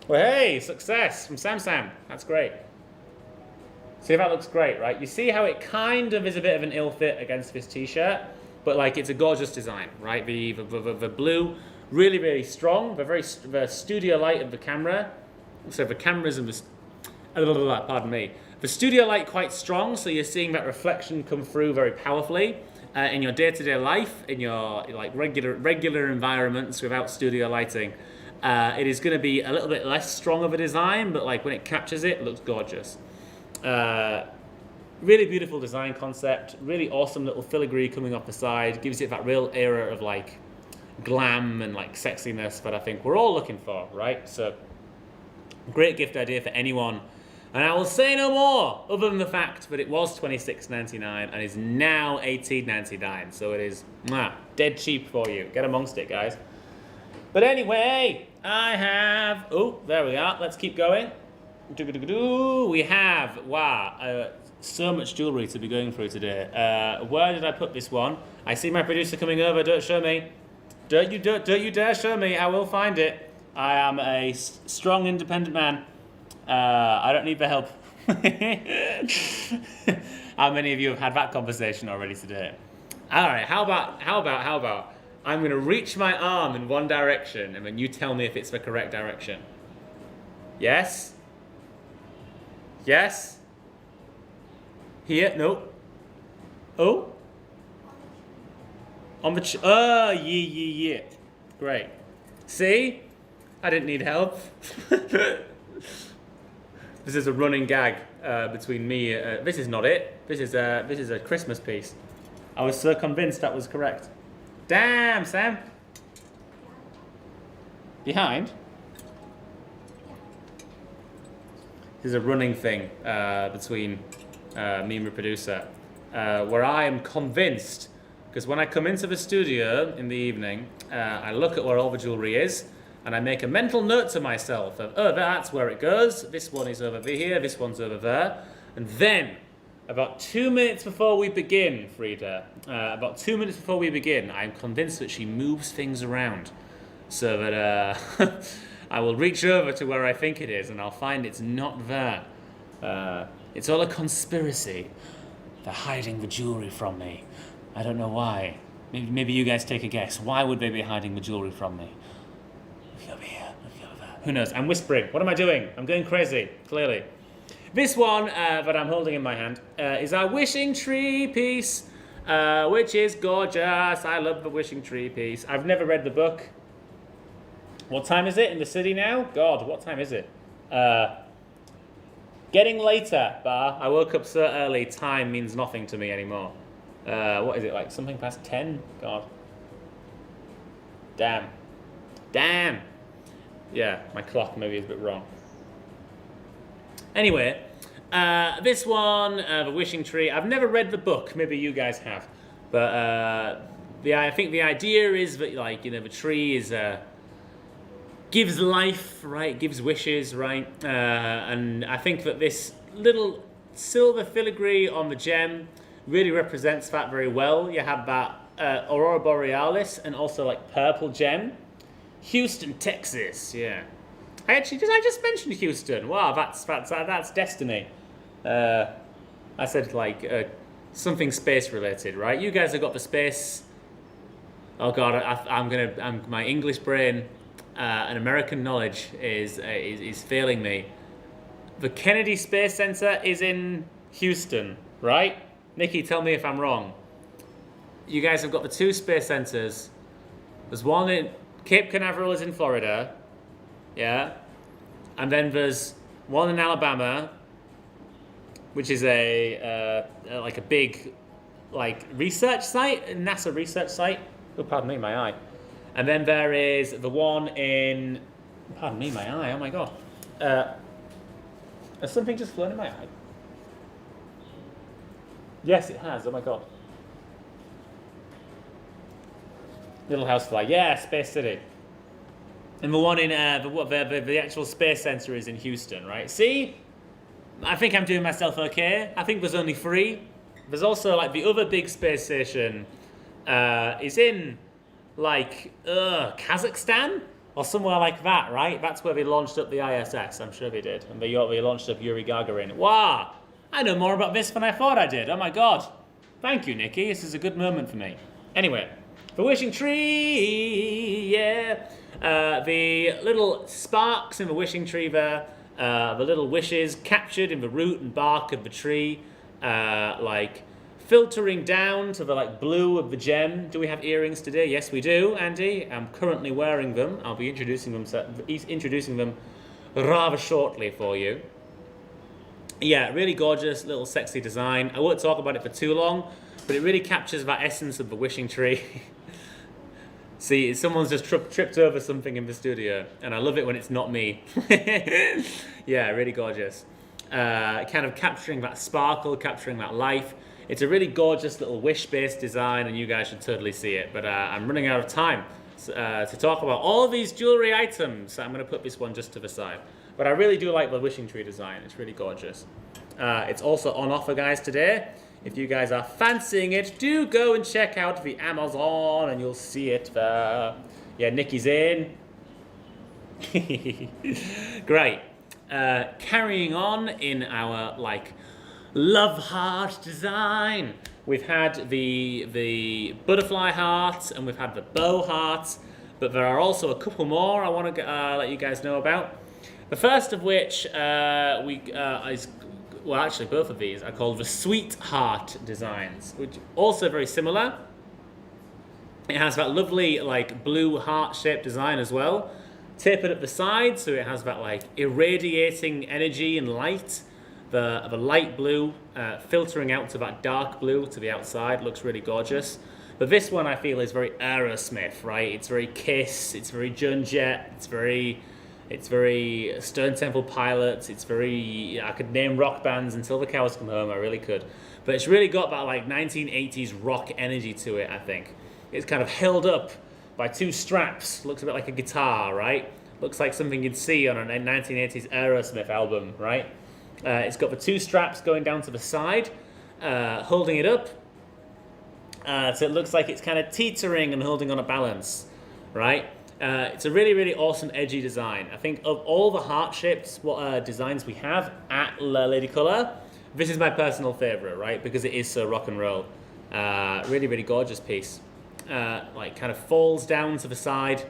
Well, hey, success from Sam. That's great. See, that looks great, right? You see how it kind of is a bit of an ill fit against this t-shirt, but like it's a gorgeous design, right? The blue, really, really strong. The studio light of the camera. So the cameras and pardon me. The studio light quite strong, so you're seeing that reflection come through very powerfully in your day-to-day life, in your like regular environments without studio lighting. It is going to be a little bit less strong of a design, but like when it captures it, it looks gorgeous. Really beautiful design concept, really awesome little filigree coming off the side, gives it that real era of like glam and like sexiness that I think we're all looking for, right? So great gift idea for anyone. And I will say no more other than the fact that it was $26.99 and is now $18.99. So it is dead cheap for you. Get amongst it, guys. But anyway, I have, there we are. Let's keep going. We have, so much jewelry to be going through today. Where did I put this one? I see my producer coming over. Don't show me. Don't you dare show me. I will find it. I am a strong, independent man. I don't need the help. How many of you have had that conversation already today? All right. How about? I'm going to reach my arm in one direction, and then you tell me if it's the correct direction. Yes? Yes? Here? No. Oh? On the yeah. Great. See? I didn't need help. This is a running gag between me. This is not it. This is a Christmas piece. I was so convinced that was correct. Damn, Sam. Behind? This is a running thing between me and the producer, where I am convinced, because when I come into the studio in the evening, I look at where all the jewelry is, and I make a mental note to myself of, that's where it goes, this one is over here, this one's over there, and then, about 2 minutes before we begin, Frida, I'm convinced that she moves things around, so that I will reach over to where I think it is, and I'll find it's not there. It's all a conspiracy. They're hiding the jewelry from me. I don't know why. Maybe you guys take a guess. Why would they be hiding the jewelry from me? Look over here. Look over there. Who knows? I'm whispering. What am I doing? I'm going crazy, clearly. This one that I'm holding in my hand is our wishing tree piece, which is gorgeous. I love the wishing tree piece. I've never read the book. What time is it in the city now? God, what time is it? Getting later, Bar. I woke up so early, time means nothing to me anymore. What is it, like something past 10? God. Damn. Yeah, my clock maybe is a bit wrong. Anyway, this one, The Wishing Tree, I've never read the book, maybe you guys have. But I think the idea is that, like, you know, the tree is... gives life, right? Gives wishes, right? And I think that this little silver filigree on the gem really represents that very well. You have that Aurora Borealis and also like purple gem. Houston, Texas, yeah. I just mentioned Houston. Wow, that's destiny. I said like something space related, right? You guys have got the space. Oh God, I'm my English brain. And American knowledge is failing me. The Kennedy Space Center is in Houston, right? Nikki, tell me if I'm wrong. You guys have got the two space centers. There's one in Cape Canaveral is in Florida, yeah, and then there's one in Alabama, which is like a big like research site, a NASA research site. Oh, pardon me, my eye. And then there is the one in... Pardon me, my eye. Oh, my God. Has something just flown in my eye? Yes, it has. Oh, my God. Little house fly. Yeah, Space City. And the one in... the actual space center is in Houston, right? See? I think I'm doing myself okay. I think there's only 3. There's also, like, the other big space station is in... like Kazakhstan or somewhere like that, right? That's where they launched up the ISS. I'm sure they did, and they launched up Yuri Gagarin. Wow, I know more about this than I thought I did. Oh my God, thank you, Nikki. This is a good moment for me. Anyway, the wishing tree, yeah. The little sparks in the wishing tree there, the little wishes captured in the root and bark of the tree, like. Filtering down to the like blue of the gem. Do we have earrings today? Yes, we do, Andy. I'm currently wearing them. I'll be introducing them rather shortly for you. Yeah, really gorgeous, little sexy design. I won't talk about it for too long, but it really captures that essence of the wishing tree. See, someone's just tripped over something in the studio, and I love it when it's not me. Yeah, really gorgeous. Kind of capturing that sparkle, capturing that life. It's a really gorgeous little wish-based design, and you guys should totally see it. But I'm running out of time to talk about all these jewelry items, so I'm going to put this one just to the side. But I really do like the wishing tree design. It's really gorgeous. It's also on offer, guys, today. If you guys are fancying it, do go and check out the Amazon, and you'll see it there. Yeah, Nikki's in. Great. Carrying on in our, like... love heart design. We've had the butterfly heart and we've had the bow heart, but there are also a couple more I want to let you guys know about. The first of which actually both of these are called the sweetheart designs, which also very similar. It has that lovely like blue heart-shaped design as well, tapered at the side, so it has that like irradiating energy and light. The light blue filtering out to that dark blue to the outside looks really gorgeous. But this one I feel is very Aerosmith, right? It's very Kiss, it's very Joan Jett, it's very Stone Temple Pilots, it's very... I could name rock bands until the cows come home, I really could. But it's really got that like 1980s rock energy to it, I think. It's kind of held up by 2 straps, looks a bit like a guitar, right? Looks like something you'd see on a 1980s Aerosmith album, right? It's got the 2 straps going down to the side, holding it up. So it looks like it's kind of teetering and holding on a balance, right? It's a really, really awesome, edgy design. I think of all the heart-shaped designs we have at La Lady Color, this is my personal favorite, right? Because it is so rock and roll. Really, really gorgeous piece. Like kind of falls down to the side.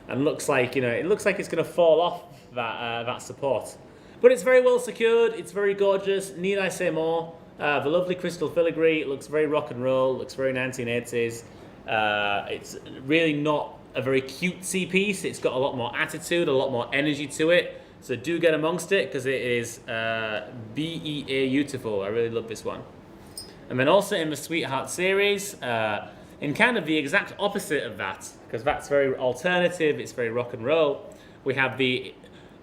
and looks like, you know, it looks like it's going to fall off that support. But it's very well secured. It's very gorgeous. Need I say more? The lovely crystal filigree. It looks very rock and roll. Looks very 1980s. It's really not a very cutesy piece. It's got a lot more attitude, a lot more energy to it. So do get amongst it because it is beautiful. I really love this one. And then also in the Sweetheart series, in kind of the exact opposite of that, because that's very alternative, it's very rock and roll, we have the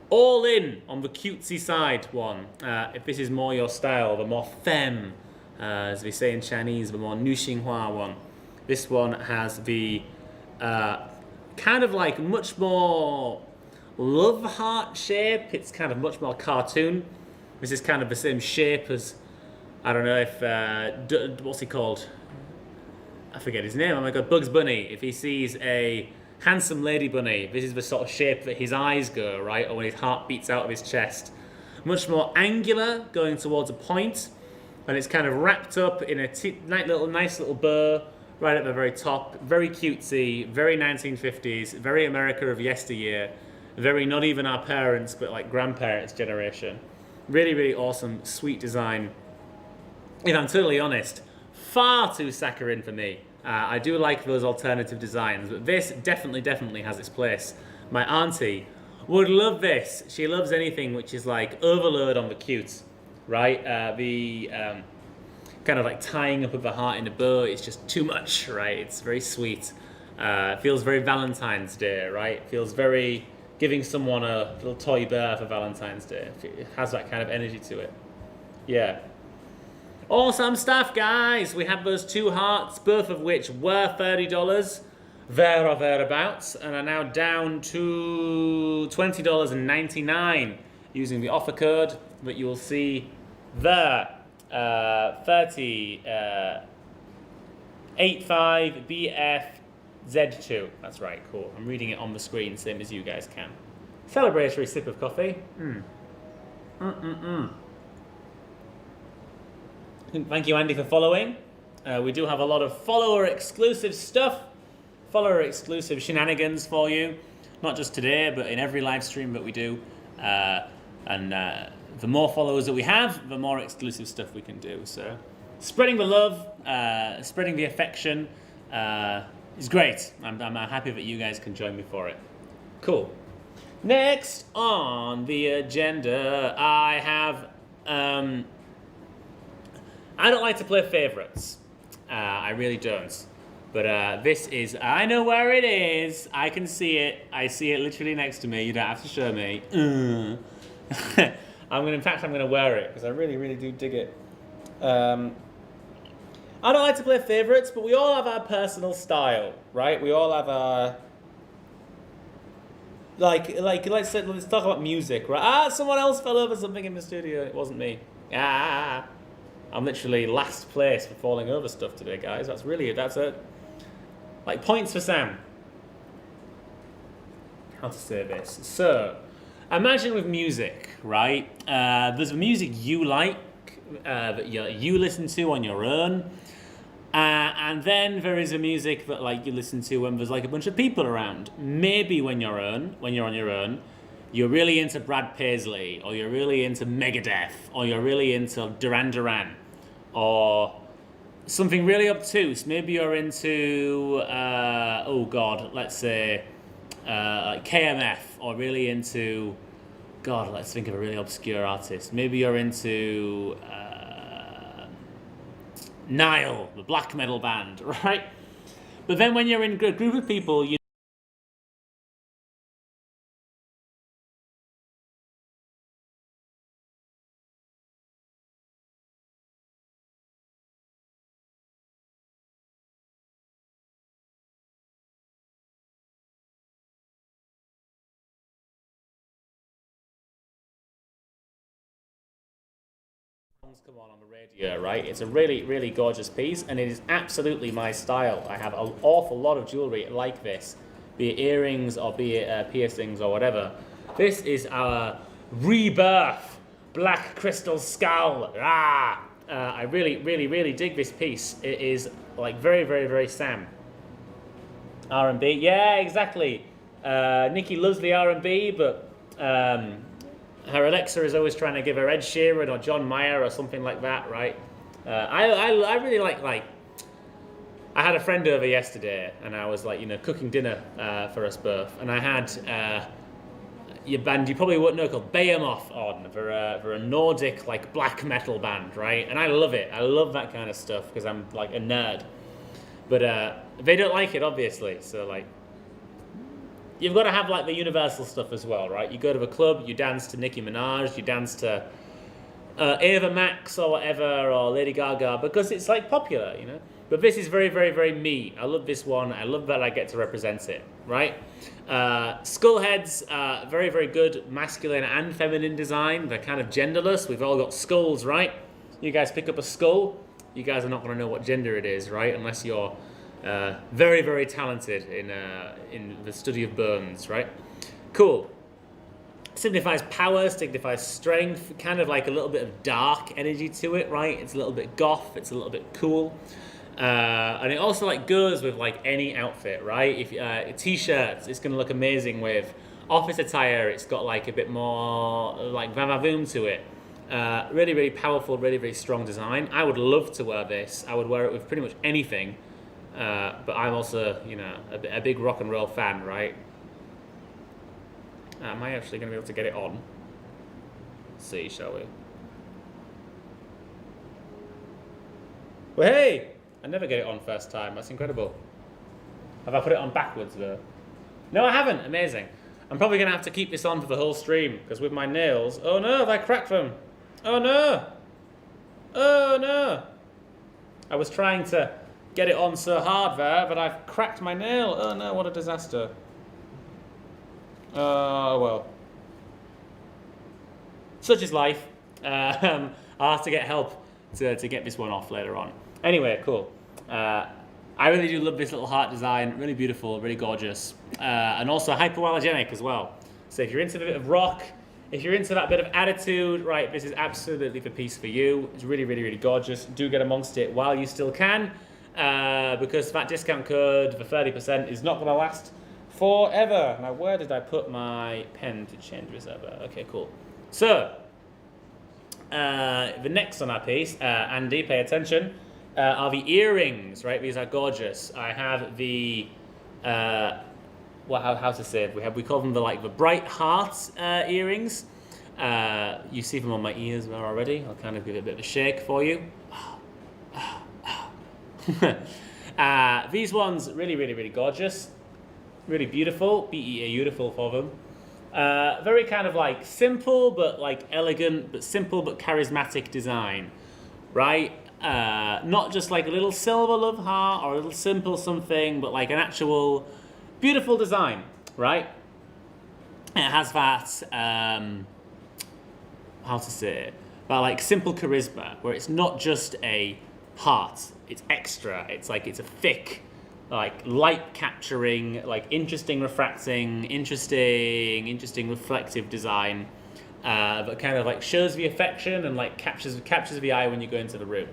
all-in on the cutesy side one. If this is more your style, the more femme, as we say in Chinese, the more nu xinhua one. This one has the kind of like much more love heart shape. It's kind of much more cartoon. This is kind of the same shape as, I don't know if, what's he called? I forget his name. Oh my god, Bugs Bunny. If he sees a handsome lady bunny, this is the sort of shape that his eyes go, right? Or when his heart beats out of his chest. Much more angular, going towards a point, and it's kind of wrapped up in a nice little bow right at the very top. Very cutesy, very 1950s, very America of yesteryear, very not even our parents, but like grandparents' generation. Really, really awesome, sweet design. If I'm totally honest, far too saccharine for me. I do like those alternative designs, but this definitely has its place. My auntie would love this. She loves anything which is like overload on the cute, right? The kind of like tying up of the heart in a bow is just too much, right? It's very sweet. It feels very Valentine's Day, right? It feels very giving someone a little toy bear for Valentine's Day. It has that kind of energy to it. Yeah. Awesome stuff, guys. We have those two hearts, both of which were $30, there or thereabouts, and are now down to $20.99 using the offer code that you will see there. 85BFZ2. That's right, cool. I'm reading it on the screen, same as you guys can. Celebratory sip of coffee. Thank you, Andy, for following. We do have a lot of follower-exclusive stuff, follower-exclusive shenanigans for you. Not just today, but in every live stream that we do. The more followers that we have, the more exclusive stuff we can do. So, spreading the love, spreading the affection is great. I'm happy that you guys can join me for it. Cool. Next on the agenda, I have... I don't like to play favorites. I really don't. But this is... I know where it is. I can see it. I see it literally next to me. You don't have to show me. In fact, I'm going to wear it because I really, really do dig it. I don't like to play favorites, but we all have our personal style, right? We all have our... Let's talk about music, right? Someone else fell over something in the studio. It wasn't me. I'm literally last place for falling over stuff today, guys. That's it. Like, points for Sam. How to say this? So, imagine with music, right? There's music you like, that you listen to on your own. And then there is a music that like you listen to when there's like a bunch of people around. Maybe when you're on your own, you're really into Brad Paisley, or you're really into Megadeth, or you're really into Duran Duran, or something really obtuse. Maybe you're into, let's say, like KMF, or really into, let's think of a really obscure artist. Maybe you're into Nile, the black metal band, right? But then when you're in a group of people, you come on the radio, right? It's a really, really gorgeous piece, and it is absolutely my style. I have an awful lot of jewelry like this, be it earrings or be it piercings or whatever. This is our Rebirth Black Crystal Skull. I really, really, really dig this piece. It is like very, very, very Sam. R&B, yeah, exactly. Nikki loves the R&B, but her Alexa is always trying to give her Ed Sheeran or John Mayer or something like that, right? I really like. I had a friend over yesterday, and I was like, cooking dinner for us both, and I had your band you probably wouldn't know called Behemoth on for a Nordic like black metal band, right? And I love it. I love that kind of stuff because I'm like a nerd. But they don't like it, obviously. So like, you've got to have like the universal stuff as well, right? You go to a club, you dance to Nicki Minaj, you dance to Ava Max or whatever, or Lady Gaga, because it's like popular, But this is very, very, very me. I love this one. I love that I get to represent it, right? Skull heads, very, very good masculine and feminine design. They're kind of genderless. We've all got skulls, right? You guys pick up a skull, you guys are not going to know what gender it is, right? Unless you're very, very talented in the study of bones, right? Cool. Signifies power, signifies strength, kind of like a little bit of dark energy to it, right? It's a little bit goth, it's a little bit cool. And it also like goes with like any outfit, right? If t-shirts, it's gonna look amazing with office attire. It's got like a bit more like vavavoom to it. Really, really powerful, really, really strong design. I would love to wear this. I would wear it with pretty much anything. But I'm also, a big rock and roll fan, right? Am I actually gonna be able to get it on? Let's see, shall we? Well, hey! I never get it on first time. That's incredible. Have I put it on backwards though? No, I haven't. Amazing. I'm probably going to have to keep this on for the whole stream because with my nails... Oh no, have I cracked them? Oh no! Oh no! I was trying to get it on so hard there, but I've cracked my nail. Oh no, what a disaster. Oh well. Such is life. I'll have to get help to get this one off later on. Anyway, cool. I really do love this little heart design. Really beautiful, really gorgeous. And also hypoallergenic as well. So if you're into a bit of rock, if you're into that bit of attitude, right, this is absolutely the piece for you. It's really, really, really gorgeous. Do get amongst it while you still can. Because that discount code for 30% is not going to last forever. Now, where did I put my pen to change this over? Okay, cool. So, the next on our piece, Andy, pay attention, are the earrings, right? These are gorgeous. I have the, how to say it? We call them the bright heart earrings. You see them on my ears there already. I'll kind of give it a bit of a shake for you. These ones, really, really, really gorgeous. Really beautiful. Beautiful for them. Very kind of like simple, but like elegant, but simple, but charismatic design, right? Not just like a little silver love heart or a little simple something, but like an actual beautiful design, right? It has that, how to say it, that like simple charisma, where it's not just a heart, it's extra, it's like, it's a thick, like light capturing, like interesting refracting, interesting reflective design, that kind of like shows the affection and like captures the eye when you go into the room.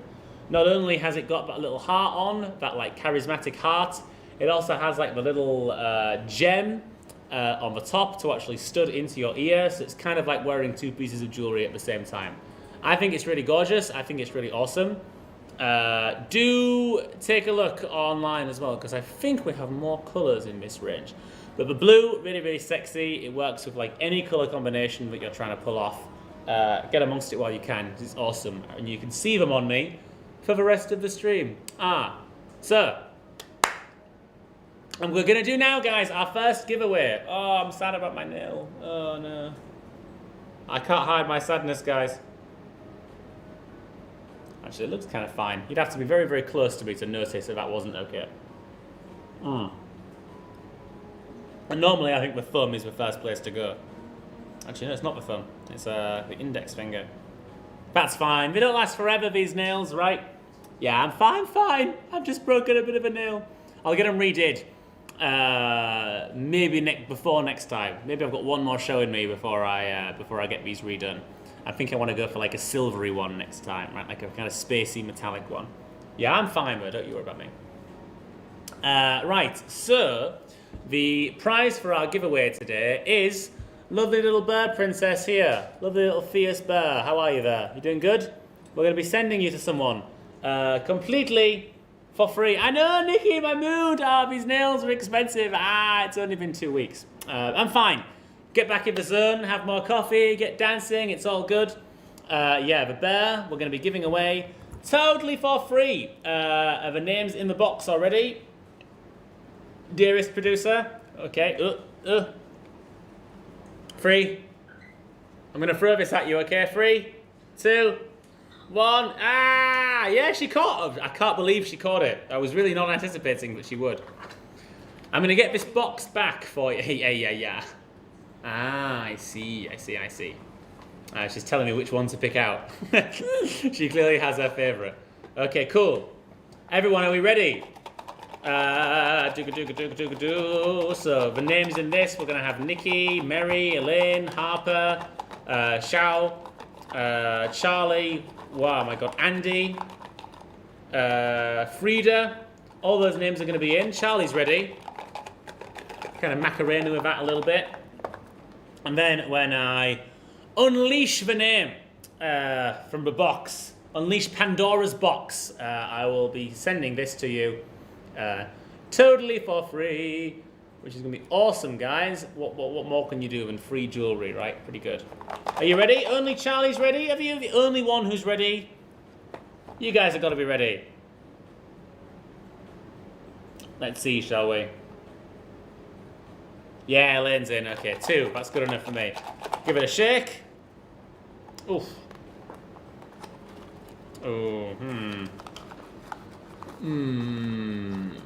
Not only has it got that little heart on, that like charismatic heart, it also has like the little gem on the top to actually stud into your ear, so it's kind of like wearing two pieces of jewelry at the same time. I think it's really gorgeous. I think it's really awesome. Do take a look online as well, because I think we have more colours in this range. But the blue, really, really sexy. It works with like any colour combination that you're trying to pull off. Get amongst it while you can. It's awesome. And you can see them on me for the rest of the stream. So, and we're going to do now, guys, our first giveaway. Oh, I'm sad about my nail. Oh, no. I can't hide my sadness, guys. Actually, it looks kind of fine. You'd have to be very, very close to me to notice if that wasn't okay. And normally, I think the thumb is the first place to go. Actually, no, it's not the thumb. It's the index finger. That's fine. They don't last forever, these nails, right? Yeah, I'm fine. I've just broken a bit of a nail. I'll get them redid. Maybe before next time. Maybe I've got one more showing me before I get these redone. I think I want to go for like a silvery one next time, right? Like a kind of spacey metallic one. Yeah, I'm fine though, don't you worry about me. Right, so The prize for our giveaway today is lovely little bird princess here. Lovely little fierce bear. How are you there? You doing good? We're going to be sending you to someone completely for free. I know, Nikki, my mood. These nails are expensive. It's only been 2 weeks. I'm fine. Get back in the zone, have more coffee, get dancing. It's all good. Yeah, the bear we're going to be giving away totally for free. The name's in the box already. Dearest producer. Okay. Free. I'm going to throw this at you, okay? 3, 2, 1. Yeah, she caught it. I can't believe she caught it. I was really not anticipating that she would. I'm going to get this box back for you. Yeah. I see. She's telling me which one to pick out. She clearly has her favourite. Okay, cool. Everyone, are we ready? So the names in this, we're going to have Nikki, Mary, Elaine, Harper, Shao, Charlie, wow, my God, Andy, Frida. All those names are going to be in. Charlie's ready. Kind of Macarena with that a little bit. And then when I unleash the name from the box, unleash Pandora's box, I will be sending this to you totally for free, which is going to be awesome, guys. What more can you do than free jewelry, right? Pretty good. Are you ready? Only Charlie's ready? Are you the only one who's ready? You guys have got to be ready. Let's see, shall we? Yeah, Elaine's in. Okay, 2. That's good enough for me. Give it a shake. Oof. Oh,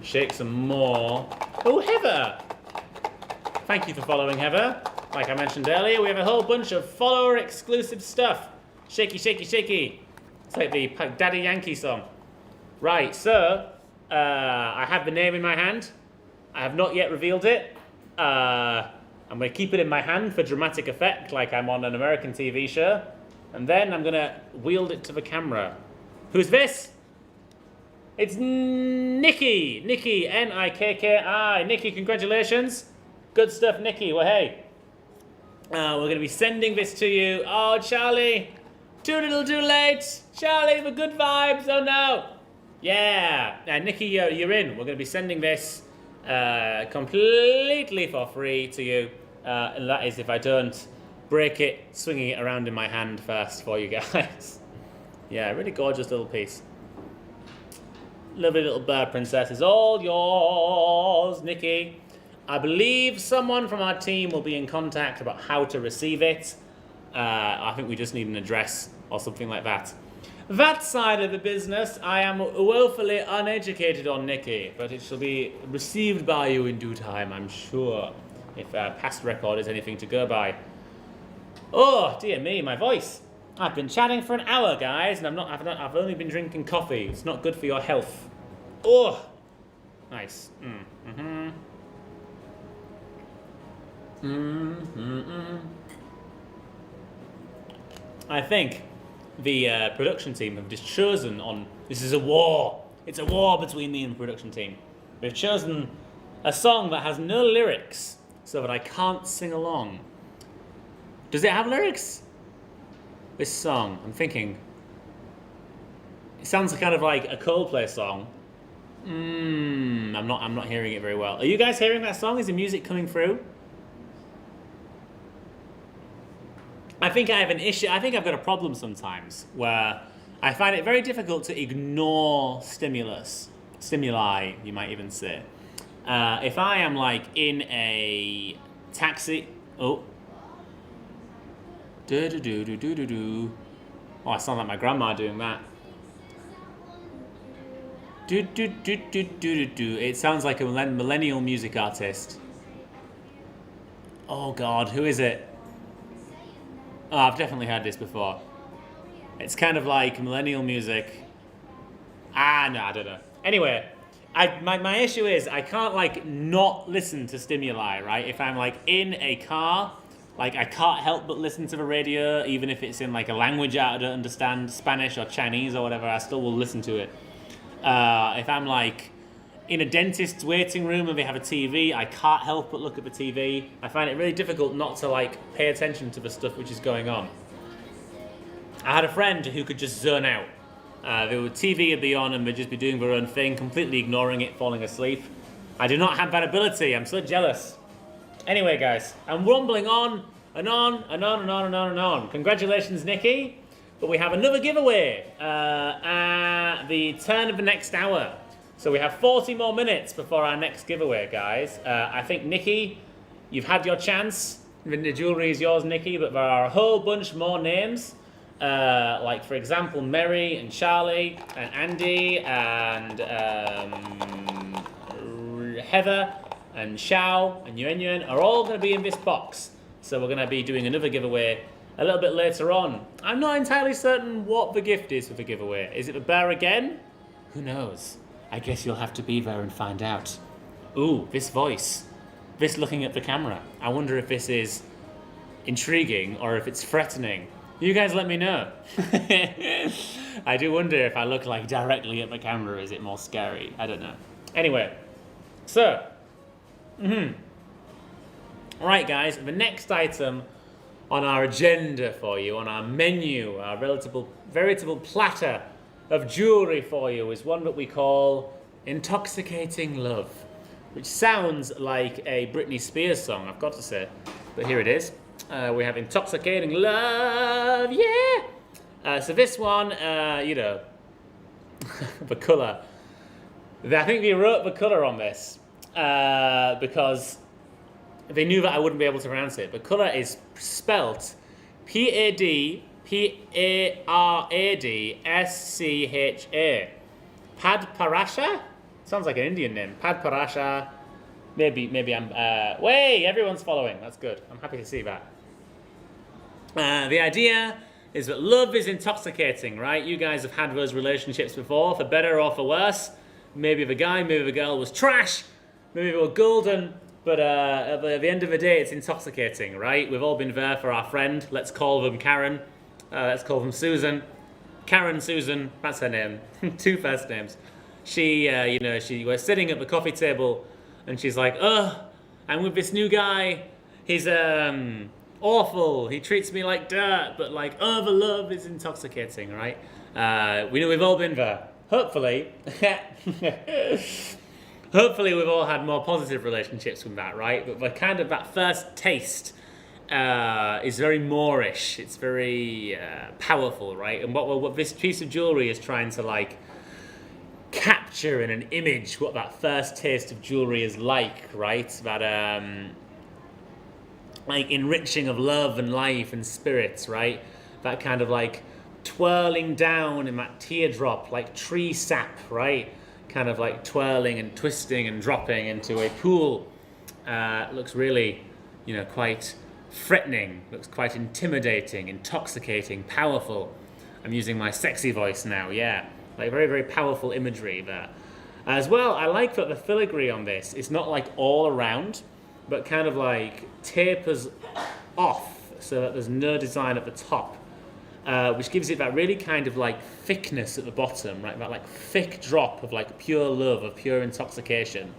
Shake some more. Oh, Heather! Thank you for following, Heather. Like I mentioned earlier, we have a whole bunch of follower-exclusive stuff. Shaky, shaky, shaky. It's like the Daddy Yankee song. Right, so, I have the name in my hand. I have not yet revealed it. I'm going to keep it in my hand for dramatic effect, like I'm on an American TV show. And then I'm going to wield it to the camera. Who's this? It's Nikki. Nikki, Nikki. Nikki, congratulations. Good stuff, Nikki. Well, hey. We're going to be sending this to you. Oh, Charlie. Too little, too late. Charlie, the good vibes. Oh, no. Yeah. Nikki, you're in. We're going to be sending this completely for free to you. And that is if I don't break it, swinging it around in my hand first for you guys. Yeah, really gorgeous little piece. Lovely little bird princess is all yours, Nikki. I believe someone from our team will be in contact about how to receive it. I think we just need an address or something like that. That side of the business, I am woefully uneducated on, Nikki, but it shall be received by you in due time, I'm sure, if past record is anything to go by. Oh, dear me, my voice. I've been chatting for an hour, guys, and I've only been drinking coffee. It's not good for your health. Oh, nice. I think the production team have just chosen on... This is a war. It's a war between me and the production team. They've chosen a song that has no lyrics so that I can't sing along. Does it have lyrics? This song, I'm thinking. It sounds kind of like a Coldplay song. I'm not hearing it very well. Are you guys hearing that song? Is the music coming through? I think I have an issue. I think I've got a problem sometimes where I find it very difficult to ignore stimuli, you might even say. If I am like in a taxi, oh, I sound like my grandma doing that. It sounds like a millennial music artist. Oh God, who is it? Oh, I've definitely heard this before. It's kind of like millennial music. No, I don't know. Anyway, my issue is I can't like not listen to stimuli, right? If I'm like in a car, like I can't help but listen to the radio, even if it's in like a language I don't understand, Spanish or Chinese or whatever, I still will listen to it. If I'm like in a dentist's waiting room and they have a TV, I can't help but look at the TV. I find it really difficult not to like pay attention to the stuff which is going on. I had a friend who could just zone out. The TV would be on and they'd just be doing their own thing, completely ignoring it, falling asleep. I do not have that ability. I'm so jealous. Anyway, guys, I'm rumbling on and on and on and on and on and on. Congratulations, Nikki. But we have another giveaway at the turn of the next hour. So we have 40 more minutes before our next giveaway, guys. I think, Nikki, you've had your chance. The jewellery is yours, Nikki, but there are a whole bunch more names. Like, for example, Mary and Charlie and Andy and Heather and Xiao and Yuan Yuan are all going to be in this box. So we're going to be doing another giveaway a little bit later on. I'm not entirely certain what the gift is for the giveaway. Is it the bear again? Who knows? I guess you'll have to be there and find out. Ooh, this voice. This looking at the camera. I wonder if this is intriguing or if it's threatening. You guys let me know. I do wonder if I look like directly at the camera, is it more scary? I don't know. Anyway, so. Alright guys, the next item on our agenda for you, on our menu, our veritable platter of jewellery for you is one that we call Intoxicating Love, which sounds like a Britney Spears song, I've got to say, but here it is. We have Intoxicating Love, yeah! So this one, you know, the colour. I think they wrote the colour on this because they knew that I wouldn't be able to pronounce it. The colour is spelt Padparasha. Padparasha? Sounds like an Indian name. Padparasha. Maybe I'm... Way! Everyone's following. That's good. I'm happy to see that. The idea is that love is intoxicating, right? You guys have had those relationships before, for better or for worse. Maybe the guy, maybe the girl was trash. Maybe they were golden. But at the end of the day, it's intoxicating, right? We've all been there for our friend. Let's call them Karen. Let's call them Susan. Karen, Susan, that's her name. 2 first names. She we're sitting at the coffee table, and she's like, "Oh, I'm with this new guy. He's awful. He treats me like dirt. But like, oh, the love is intoxicating, right?" We know we've all been there. Hopefully. Hopefully we've all had more positive relationships with that, right? But the kind of that first taste is very Moorish. It's very powerful, right? And what this piece of jewellery is trying to like capture in an image what that first taste of jewellery is like, right? That like enriching of love and life and spirits, right? That kind of like twirling down in that teardrop, like tree sap, right? Kind of like twirling and twisting and dropping into a pool. Looks really, quite threatening. Looks quite intimidating, intoxicating, powerful. I'm using my sexy voice now, yeah. Like very, very powerful imagery there. As well, I like that the filigree on this is not like all around, but kind of like tapers off so that there's no design at the top. Which gives it that really kind of like thickness at the bottom, right? That like thick drop of like pure love, of pure intoxication,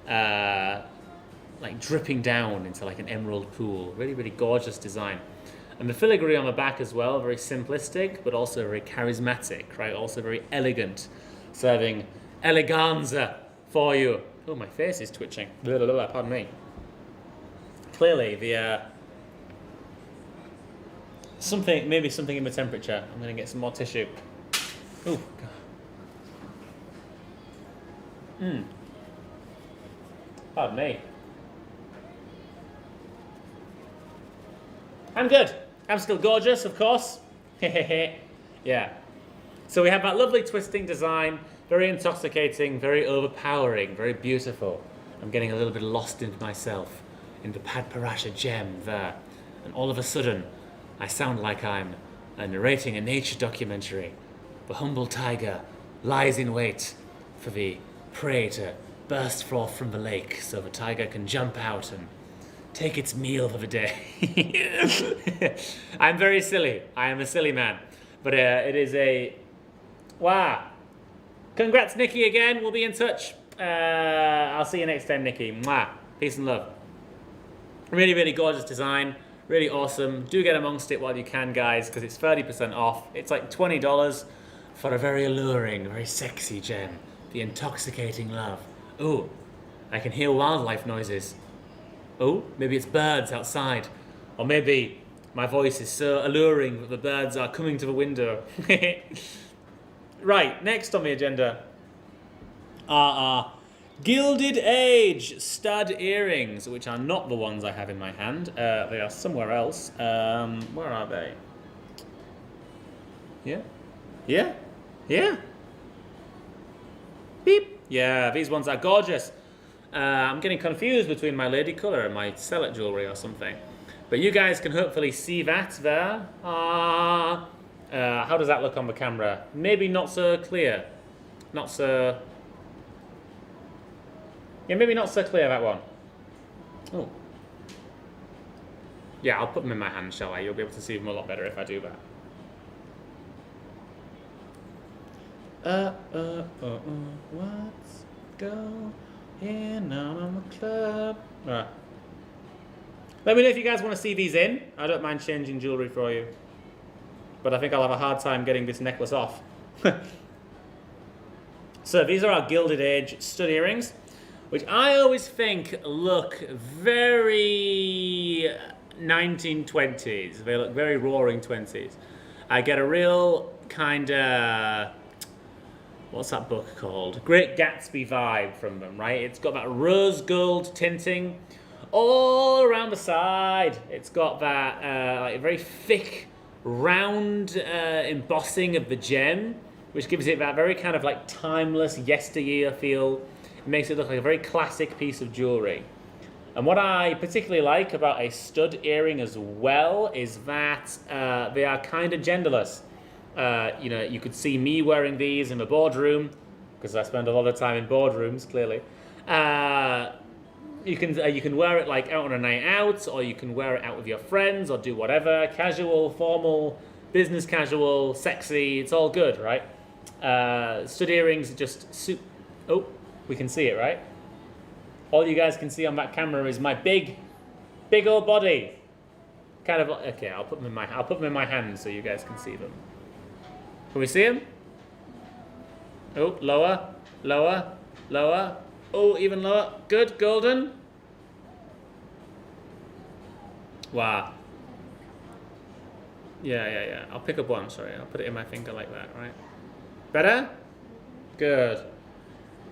like dripping down into like an emerald pool. Really, really gorgeous design. And the filigree on the back as well, very simplistic, but also very charismatic, right? Also very elegant, serving eleganza for you. Oh, my face is twitching. Pardon me. Clearly, the maybe something in the temperature. I'm going to get some more tissue. Ooh, God. Pardon me. I'm good. I'm still gorgeous, of course. Yeah. So we have that lovely twisting design, very intoxicating, very overpowering, very beautiful. I'm getting a little bit lost into myself, in the Padparasha gem there. And all of a sudden, I sound like I'm narrating a nature documentary. The humble tiger lies in wait for the prey to burst forth from the lake so the tiger can jump out and take its meal for the day. I'm very silly. I am a silly man. But it is a... Wow. Congrats, Nikki, again. We'll be in touch. I'll see you next time, Nikki. Mwah. Peace and love. Really, really gorgeous design. Really awesome. Do get amongst it while you can, guys, because it's 30% off. It's like $20 for a very alluring, very sexy gem. The intoxicating love. Ooh, I can hear wildlife noises. Oh, maybe it's birds outside. Or maybe my voice is so alluring that the birds are coming to the window. Right, next on the agenda are Gilded Age stud earrings, which are not the ones I have in my hand. They are somewhere else. Where are they? Yeah? Yeah? Yeah? Beep! Yeah, these ones are gorgeous. I'm getting confused between my lady colour and my sellet jewellery or something. But you guys can hopefully see that there. How does that look on the camera? Maybe not so clear. Not so... Yeah, maybe not so clear, that one. Oh. Yeah, I'll put them in my hand, shall I? You'll be able to see them a lot better if I do that. What's going on the club? Let me know if you guys want to see these in. I don't mind changing jewellery for you. But I think I'll have a hard time getting this necklace off. So these are our Gilded Age stud earrings, which I always think look very 1920s. They look very roaring 20s. I get a real kind of, what's that book called? Great Gatsby vibe from them, right? It's got that rose gold tinting all around the side. It's got that like very thick, round embossing of the gem, which gives it that very kind of like timeless yesteryear feel. It makes it look like a very classic piece of jewellery. And what I particularly like about a stud earring as well is that they are kind of genderless. You know, you could see me wearing these in a boardroom, because I spend a lot of time in boardrooms, clearly. You can wear it like out on a night out, or you can wear it out with your friends, or do whatever. Casual, formal, business casual, sexy, it's all good, right? Stud earrings just suit... Oh, we can see it, right? All you guys can see on that camera is my big old body. Kind of... Okay, I'll put them in my hand so you guys can see them. Can we see them? Oh, lower, lower, lower. Oh, even lower. Good, golden. Wow. Yeah. I'll pick up one, sorry. I'll put it in my finger like that, right? Better? Good.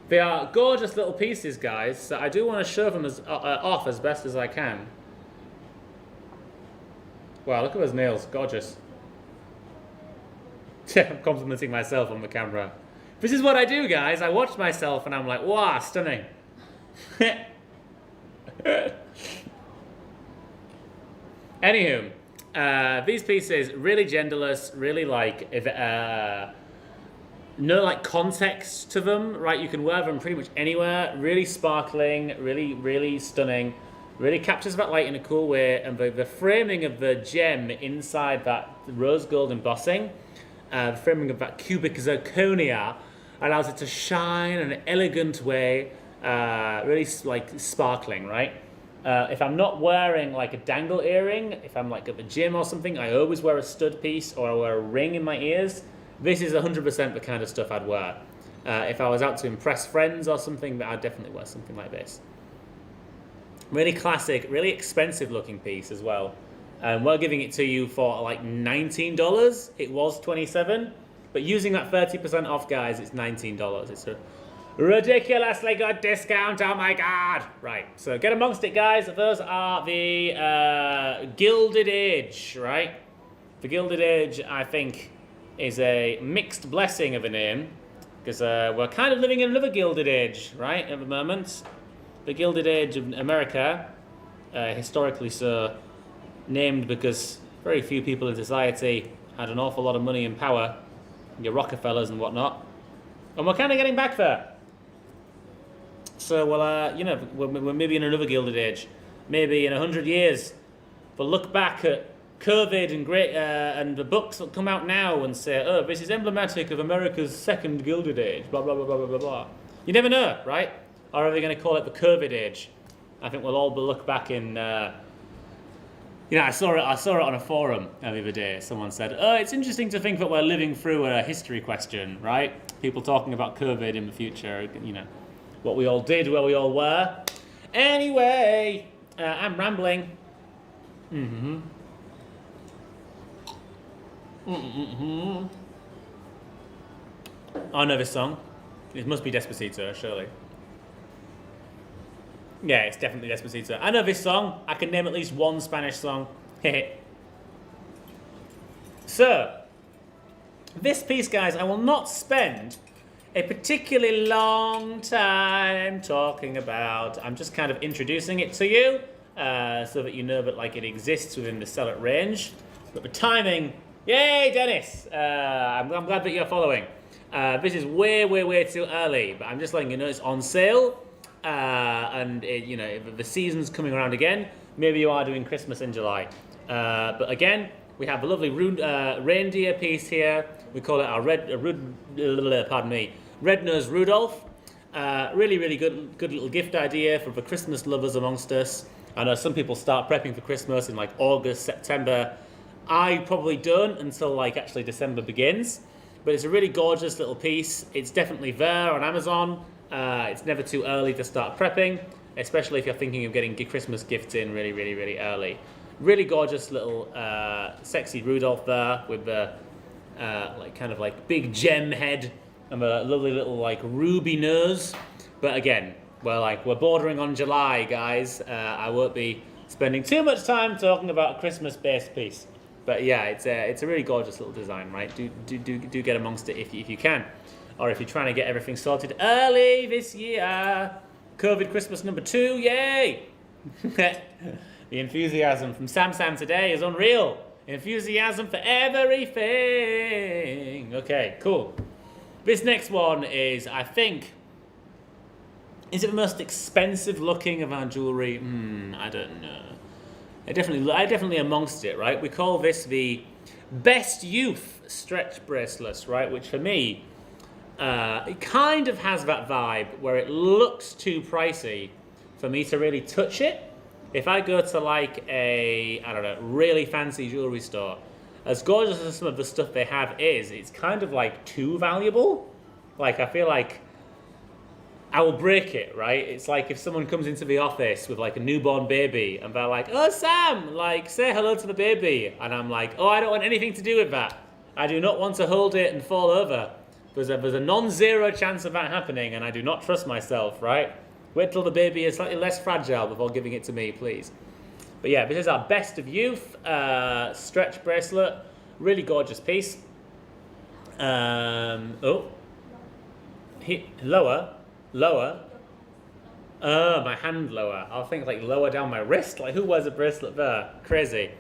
They are gorgeous little pieces, guys, so I do want to show them as, off as best as I can. Wow, look at those nails. Gorgeous. I'm complimenting myself on the camera. This is what I do, guys. I watch myself and I'm like, wow, stunning. Anywho, these pieces, really genderless, really like, no like context to them, right? You can wear them pretty much anywhere. Really sparkling, really stunning. Really captures that light in a cool way. And the framing of the gem inside that rose gold embossing, the framing of that cubic zirconia allows it to shine in an elegant way, really like sparkling, right? If I'm not wearing like a dangle earring, if I'm like at the gym or something, I always wear a stud piece or I wear a ring in my ears. This is 100% the kind of stuff I'd wear. If I was out to impress friends or something, I'd definitely wear something like this. Really classic, really expensive looking piece as well. We're giving it to you for like $19. It was $27, but using that 30% off, guys, it's $19. It's a ridiculously good discount. Oh my god! Right, so get amongst it, guys. Those are the Gilded Age, right? The Gilded Age, I think, is a mixed blessing of a name, because we're kind of living in another Gilded Age, right, at the moment. The Gilded Age of America, historically so named because very few people in society had an awful lot of money and power, your Rockefellers and whatnot, and we're kind of getting back there. So, well, you know, we're maybe in another Gilded Age. Maybe in 100 years, we'll look back at COVID and the books will come out now and say, oh, this is emblematic of America's second Gilded Age, blah, blah, blah, blah, blah, blah. You never know, right? Or are they going to call it the COVID age? I think we'll all look back in. I saw it on a forum the other day. Someone said, "Oh, it's interesting to think that we're living through a history question, right? People talking about COVID in the future. What we all did, where we all were." Anyway, I'm rambling. I know this song. It must be Despacito, surely. Yeah, it's definitely Despacito. I know this song. I can name at least one Spanish song. So, this piece, guys, I will not spend a particularly long time talking about. I'm just kind of introducing it to you so that you know that it exists within the sell it range. But the timing, yay, Dennis! I'm glad that you're following. This is way too early, but I'm just letting you know it's on sale. And the season's coming around again. Maybe you are doing Christmas in July. But again, we have a lovely reindeer piece here. We call it our Red-Nosed Rudolph. Really good little gift idea for the Christmas lovers amongst us. I know some people start prepping for Christmas in August, September. I probably don't until actually December begins. But it's a really gorgeous little piece. It's definitely there on Amazon. It's never too early to start prepping, especially if you're thinking of getting Christmas gifts in really early. Really gorgeous little sexy Rudolph there with the big gem head and a lovely little ruby nose. But again, we're bordering on July, guys. I won't be spending too much time talking about a Christmas-based piece. But yeah, it's a really gorgeous little design, right? Do get amongst it if you can. Or if you're trying to get everything sorted early this year. COVID Christmas number 2, yay! The enthusiasm from Sam today is unreal. Enthusiasm for everything. Okay, cool. This next one is, I think, is it the most expensive looking of our jewelry? I don't know. I definitely amongst it, right? We call this the Best Youth Stretch Bracelets, right? Which for me, it kind of has that vibe where it looks too pricey for me to really touch it. If I go to a really fancy jewelry store, as gorgeous as some of the stuff they have is, it's kind of too valuable. I feel like I will break it, right? It's like if someone comes into the office with a newborn baby and they're like, "Oh, Sam, say hello to the baby." And I'm like, "Oh, I don't want anything to do with that. I do not want to hold it and fall over." There's a non-zero chance of that happening, and I do not trust myself, right? Wait till the baby is slightly less fragile before giving it to me, please. But yeah, this is our Best of Youth stretch bracelet. Really gorgeous piece. Lower. My hand lower. I'll think lower down my wrist. Who wears a bracelet there? Crazy.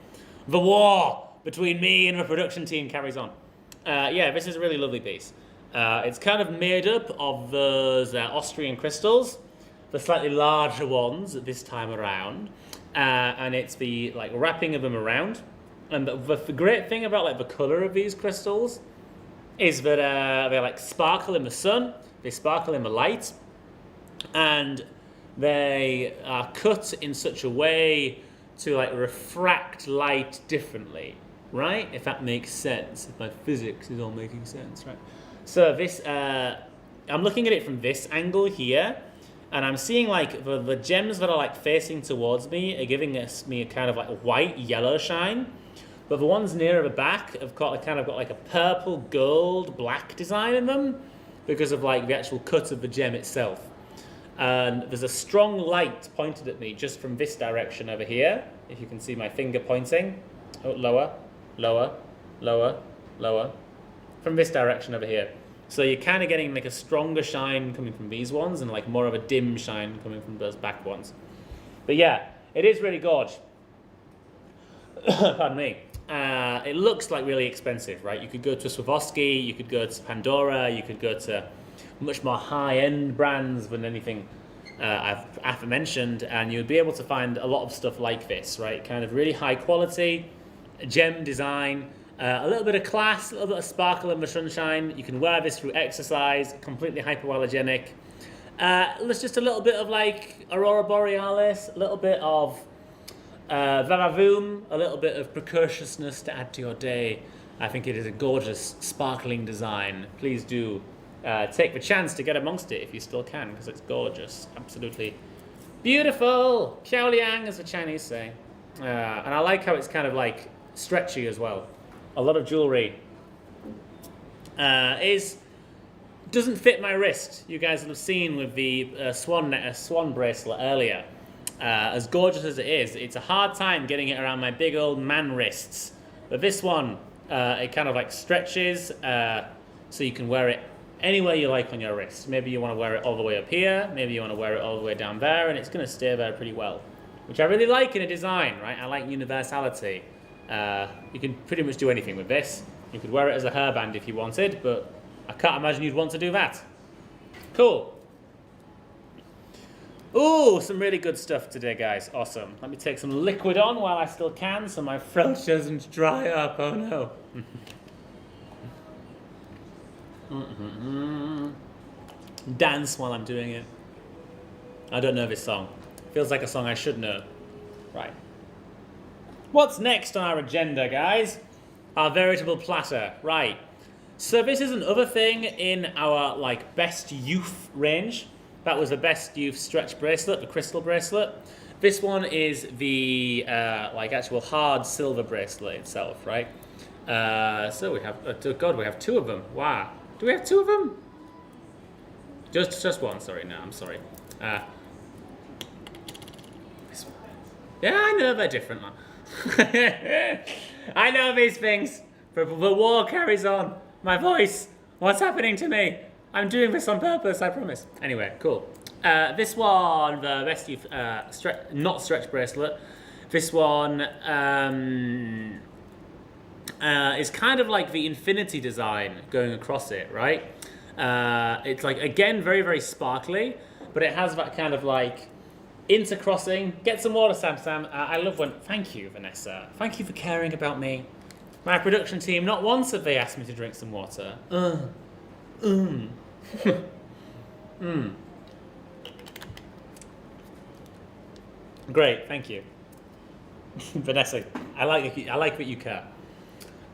The war between me and the production team carries on. Yeah, this is a really lovely piece. It's kind of made up of those Austrian crystals, the slightly larger ones this time around, and it's the wrapping of them around. And the great thing about the color of these crystals is that they sparkle in the sun, they sparkle in the light, and they are cut in such a way to refract light differently, right? If that makes sense, if my physics is all making sense, right? So this, I'm looking at it from this angle here, and I'm seeing the gems that are facing towards me are giving me a kind of white yellow shine, but the ones nearer the back have got a purple gold black design in them because of the actual cut of the gem itself. And there's a strong light pointed at me just from this direction over here. If you can see my finger pointing. Oh, lower. From this direction over here. So you're kind of getting a stronger shine coming from these ones and more of a dim shine coming from those back ones. But yeah, it is really gorgeous. Pardon me. It looks really expensive, right? You could go to Swarovski, you could go to Pandora, you could go to much more high-end brands than anything I've aforementioned, and you would be able to find a lot of stuff like this, right? Kind of really high quality, gem design, a little bit of class, a little bit of sparkle in the sunshine. You can wear this through exercise, completely hypoallergenic. There's just a little bit of like Aurora Borealis, a little bit of Vavavoom, a little bit of precociousness to add to your day. I think it is a gorgeous, sparkling design. Please do take the chance to get amongst it if you still can, because it's gorgeous. Absolutely beautiful. Xiao Liang, as the Chinese say. And I like how it's kind of like stretchy as well. A lot of jewelry doesn't fit my wrist. You guys will have seen with the swan bracelet earlier. As gorgeous as it is, it's a hard time getting it around my big old man wrists. But this one, it kind of like stretches, so you can wear it anywhere you like on your wrist. Maybe you want to wear it all the way up here, maybe you want to wear it all the way down there, and it's going to stay there pretty well. Which I really like in a design, right? I like universality. You can pretty much do anything with this. You could wear it as a hairband if you wanted, but I can't imagine you'd want to do that. Cool. Ooh, some really good stuff today, guys. Awesome. Let me take some liquid on while I still can so my throat doesn't dry up. Oh, no. Dance while I'm doing it. I don't know this song. Feels like a song I should know. Right. What's next on our agenda, guys? Our veritable platter. Right. So this is another thing in our like best youth range. That was the best youth stretch bracelet, the crystal bracelet. This one is the like actual hard silver bracelet itself, right? So we have, oh God, we have two of them. Wow. Do we have two of them? Just one. Sorry, no, I'm sorry. This one. Yeah, I know they're different. I know these things. But the war carries on. My voice. What's happening to me? I'm doing this on purpose, I promise. Anyway, cool. This one, the best youth not stretch bracelet. This one is kind of like the infinity design going across it, right? It's like, again, very, very sparkly, but it has that kind of like intercrossing. Get some water, Sam. I love when... Thank you, Vanessa. Thank you for caring about me. My production team, not once have they asked me to drink some water. Great, thank you. Vanessa, I like that you care.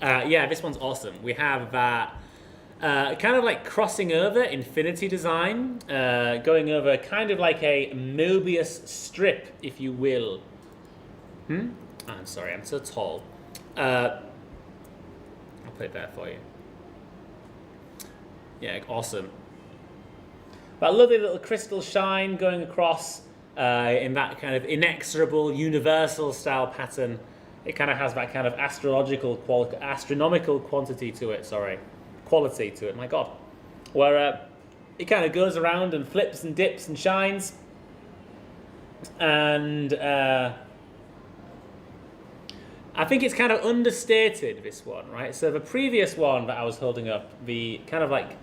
Yeah, this one's awesome. We have that kind of like crossing over infinity design, going over kind of like a Mobius strip, if you will. I'm sorry, I'm so tall. I'll put it there for you. Yeah, awesome. That lovely little crystal shine going across in that kind of inexorable, universal style pattern. It kind of has that kind of astronomical quality to it, my God. Where it kind of goes around and flips and dips and shines. And I think it's kind of understated, this one, right? So the previous one that I was holding up, the kind of like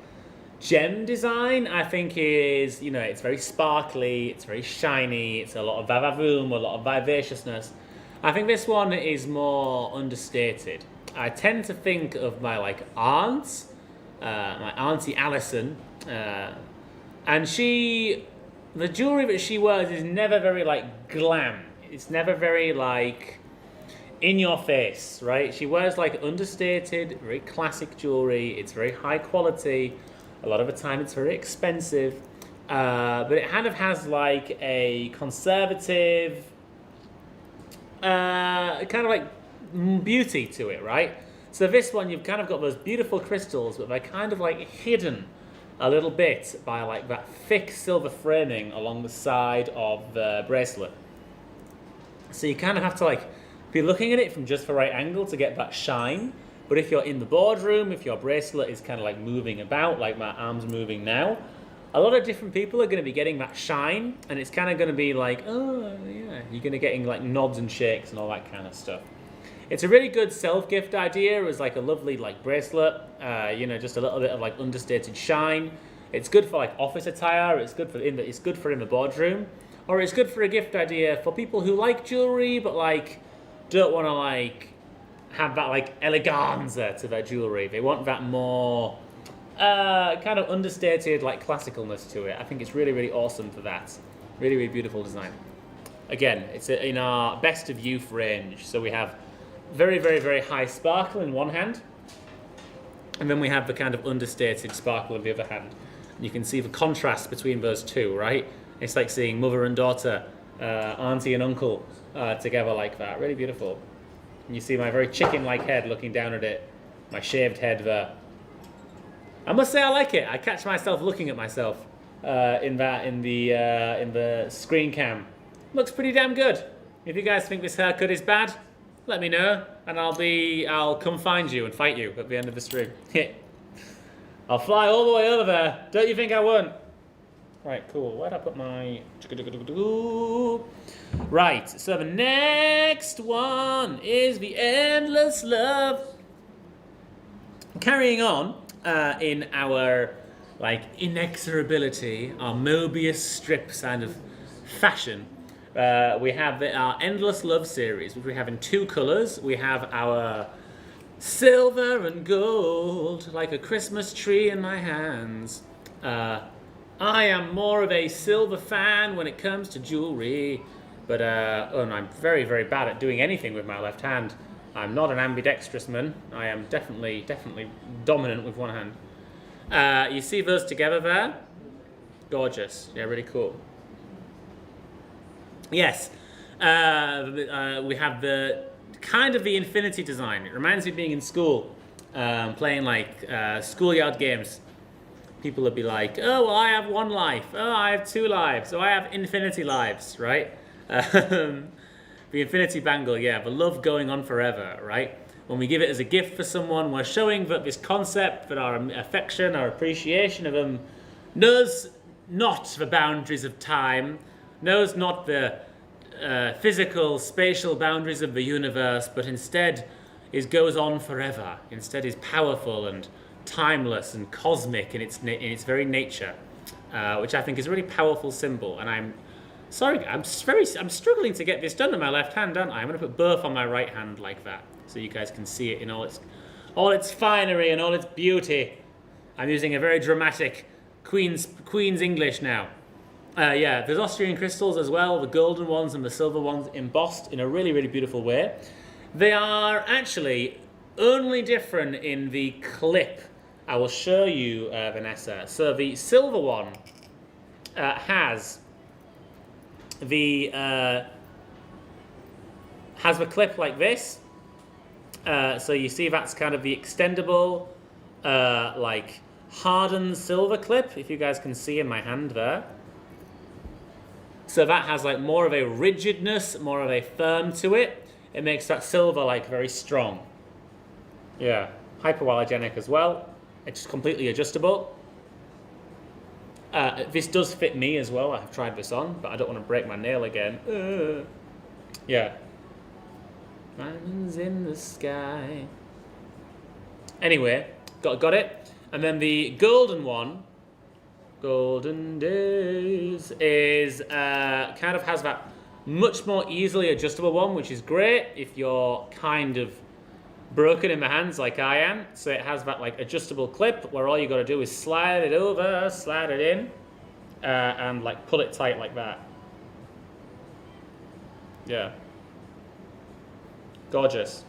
gem design, I think is, you know, it's very sparkly, it's very shiny, it's a lot of vavavoom, a lot of vivaciousness. I think this one is more understated. I tend to think of my like aunt, my auntie Alison, and the jewelry that she wears is never very like glam. It's never very like in your face, right? She wears like understated, very classic jewelry. It's very high quality. A lot of the time it's very expensive, but it kind of has like a conservative kind of like beauty to it, right? So this one, you've kind of got those beautiful crystals, but they're kind of like hidden a little bit by like that thick silver framing along the side of the bracelet. So you kind of have to like be looking at it from just the right angle to get that shine. But if you're in the boardroom, if your bracelet is kind of like moving about, like my arm's moving now, a lot of different people are going to be getting that shine, and it's kind of going to be like, oh, yeah, you're going to getting like nods and shakes and all that kind of stuff. It's a really good self-gift idea as like a lovely like bracelet, you know, just a little bit of like understated shine. It's good for like office attire, it's good for in the boardroom, or it's good for a gift idea for people who like jewelry but like don't want to like have that like eleganza to their jewelry. They want that more kind of understated like classicalness to it. I think it's really, really awesome for that. Really, really beautiful design. Again, it's in our best of youth range. So we have very, very, very high sparkle in one hand, and then we have the kind of understated sparkle in the other hand. And you can see the contrast between those two, right? It's like seeing mother and daughter, auntie and uncle together like that. Really beautiful. And you see my very chicken-like head looking down at it, my shaved head there. I must say I like it. I catch myself looking at myself in the screen cam. Looks pretty damn good. If you guys think this haircut is bad, let me know, and I'll come find you and fight you at the end of the stream. I'll fly all the way over there. Don't you think I won't? Right, cool. Where'd I put my... Right, so the next one is the Endless Love. Carrying on in our inexorability, our Mobius strip kind of fashion. We have our Endless Love series, which we have in two colours. We have our silver and gold, like a Christmas tree in my hands. I am more of a silver fan when it comes to jewellery, but and I'm very, very bad at doing anything with my left hand. I'm not an ambidextrous man. I am definitely dominant with one hand. You see those together there? Gorgeous. Yeah, really cool. Yes, we have the kind of the infinity design. It reminds me of being in school, playing schoolyard games. People would be like, oh, well, I have one life. Oh, I have two lives. Oh, I have infinity lives, right? The infinity bangle, yeah, the love going on forever, right? When we give it as a gift for someone, we're showing that this concept, that our affection, our appreciation of them knows not the boundaries of time, knows not the physical, spatial boundaries of the universe, but instead goes on forever. Instead is powerful and timeless and cosmic in its very nature, which I think is a really powerful symbol. And I'm struggling to get this done with my left hand, aren't I? I'm going to put both on my right hand like that, so you guys can see it in all its finery and all its beauty. I'm using a very dramatic Queen's English now. Yeah, there's Austrian crystals as well, the golden ones and the silver ones embossed in a really, really beautiful way. They are actually only different in the clip. I will show you, Vanessa. So the silver one has the clip like this. So you see that's kind of the extendable, hardened silver clip, if you guys can see in my hand there. So that has more of a rigidness, more of a firm to it. It makes that silver very strong. Yeah, hypoallergenic as well. It's completely adjustable. This does fit me as well. I've tried this on, but I don't want to break my nail again. Yeah. Diamonds in the sky. Anyway, got it. And then the golden one, Golden Days, is kind of has that much more easily adjustable one, which is great if you're kind of broken in the hands like I am. So it has that adjustable clip where all you got to do is slide it over, slide it in, and pull it tight like that. Yeah. Gorgeous.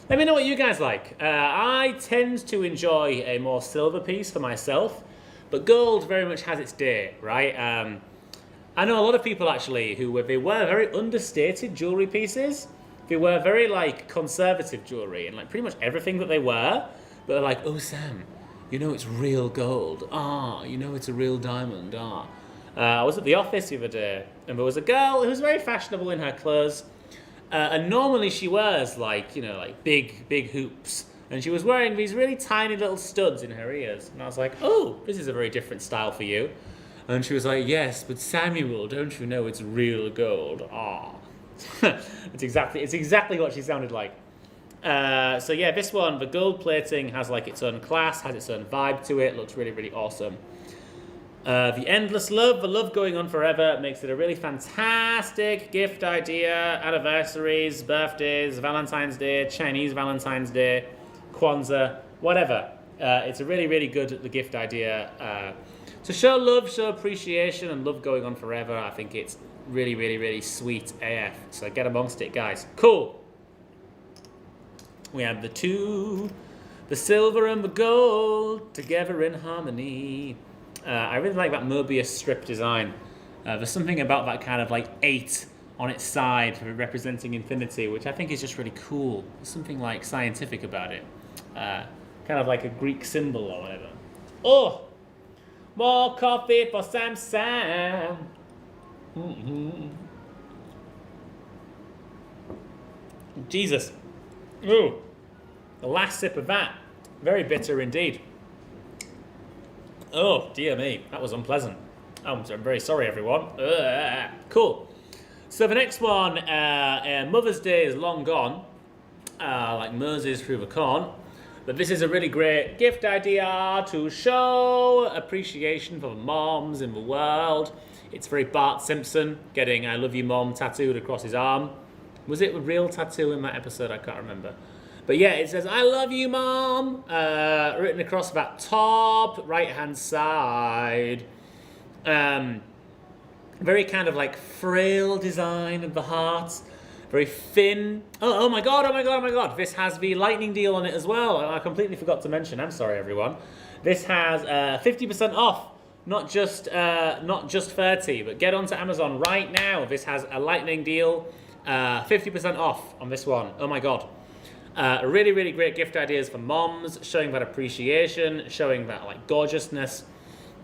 Let me know what you guys like. I tend to enjoy a more silver piece for myself, but gold very much has its day, right? I know a lot of people actually they wear very understated jewelry pieces. They wear very conservative jewelry and pretty much everything that they wear, but they're like, oh Sam, you know it's real gold. You know it's a real diamond. I was at the office the other day, and there was a girl who was very fashionable in her clothes. And normally she wears big hoops, and she was wearing these really tiny little studs in her ears. And I was like, oh, this is a very different style for you. And she was like, yes, but Samuel, don't you know it's real gold? It's exactly what she sounded like. So yeah, this one, the gold plating has its own class, has its own vibe to it, looks really, really awesome. The Endless Love, the love going on forever, makes it a really fantastic gift idea. Anniversaries, birthdays, Valentine's Day, Chinese Valentine's Day, Kwanzaa, whatever. It's a really, really good gift idea. To show love, show appreciation, and love going on forever. I think it's really, really, really sweet AF. So get amongst it, guys. Cool. We have the two, the silver and the gold, together in harmony. I really like that Mobius strip design. There's something about that kind of like 8 on its side representing infinity, which I think is just really cool. There's something like scientific about it. Kind of like a Greek symbol or whatever. Oh! More coffee for Sam Sam. Jesus. Ooh. The last sip of that. Very bitter indeed. Oh, dear me. That was unpleasant. I'm very sorry, everyone. Cool. So the next one, Mother's Day is long gone. Like Moses through the corn. But this is a really great gift idea to show appreciation for the moms in the world. It's very Bart Simpson getting I love you mom tattooed across his arm. Was it a real tattoo in that episode? I can't remember. But yeah, it says I love you mom written across that top right hand side. Very kind of like frail design of the heart. Very thin. Oh my god. This has the Lightning deal on it as well. I completely forgot to mention. I'm sorry, everyone. This has 50% off. Not just 30, but get onto Amazon right now. This has a Lightning deal. 50% off on this one. Oh my god. Really, really great gift ideas for moms, showing that appreciation, showing that like gorgeousness.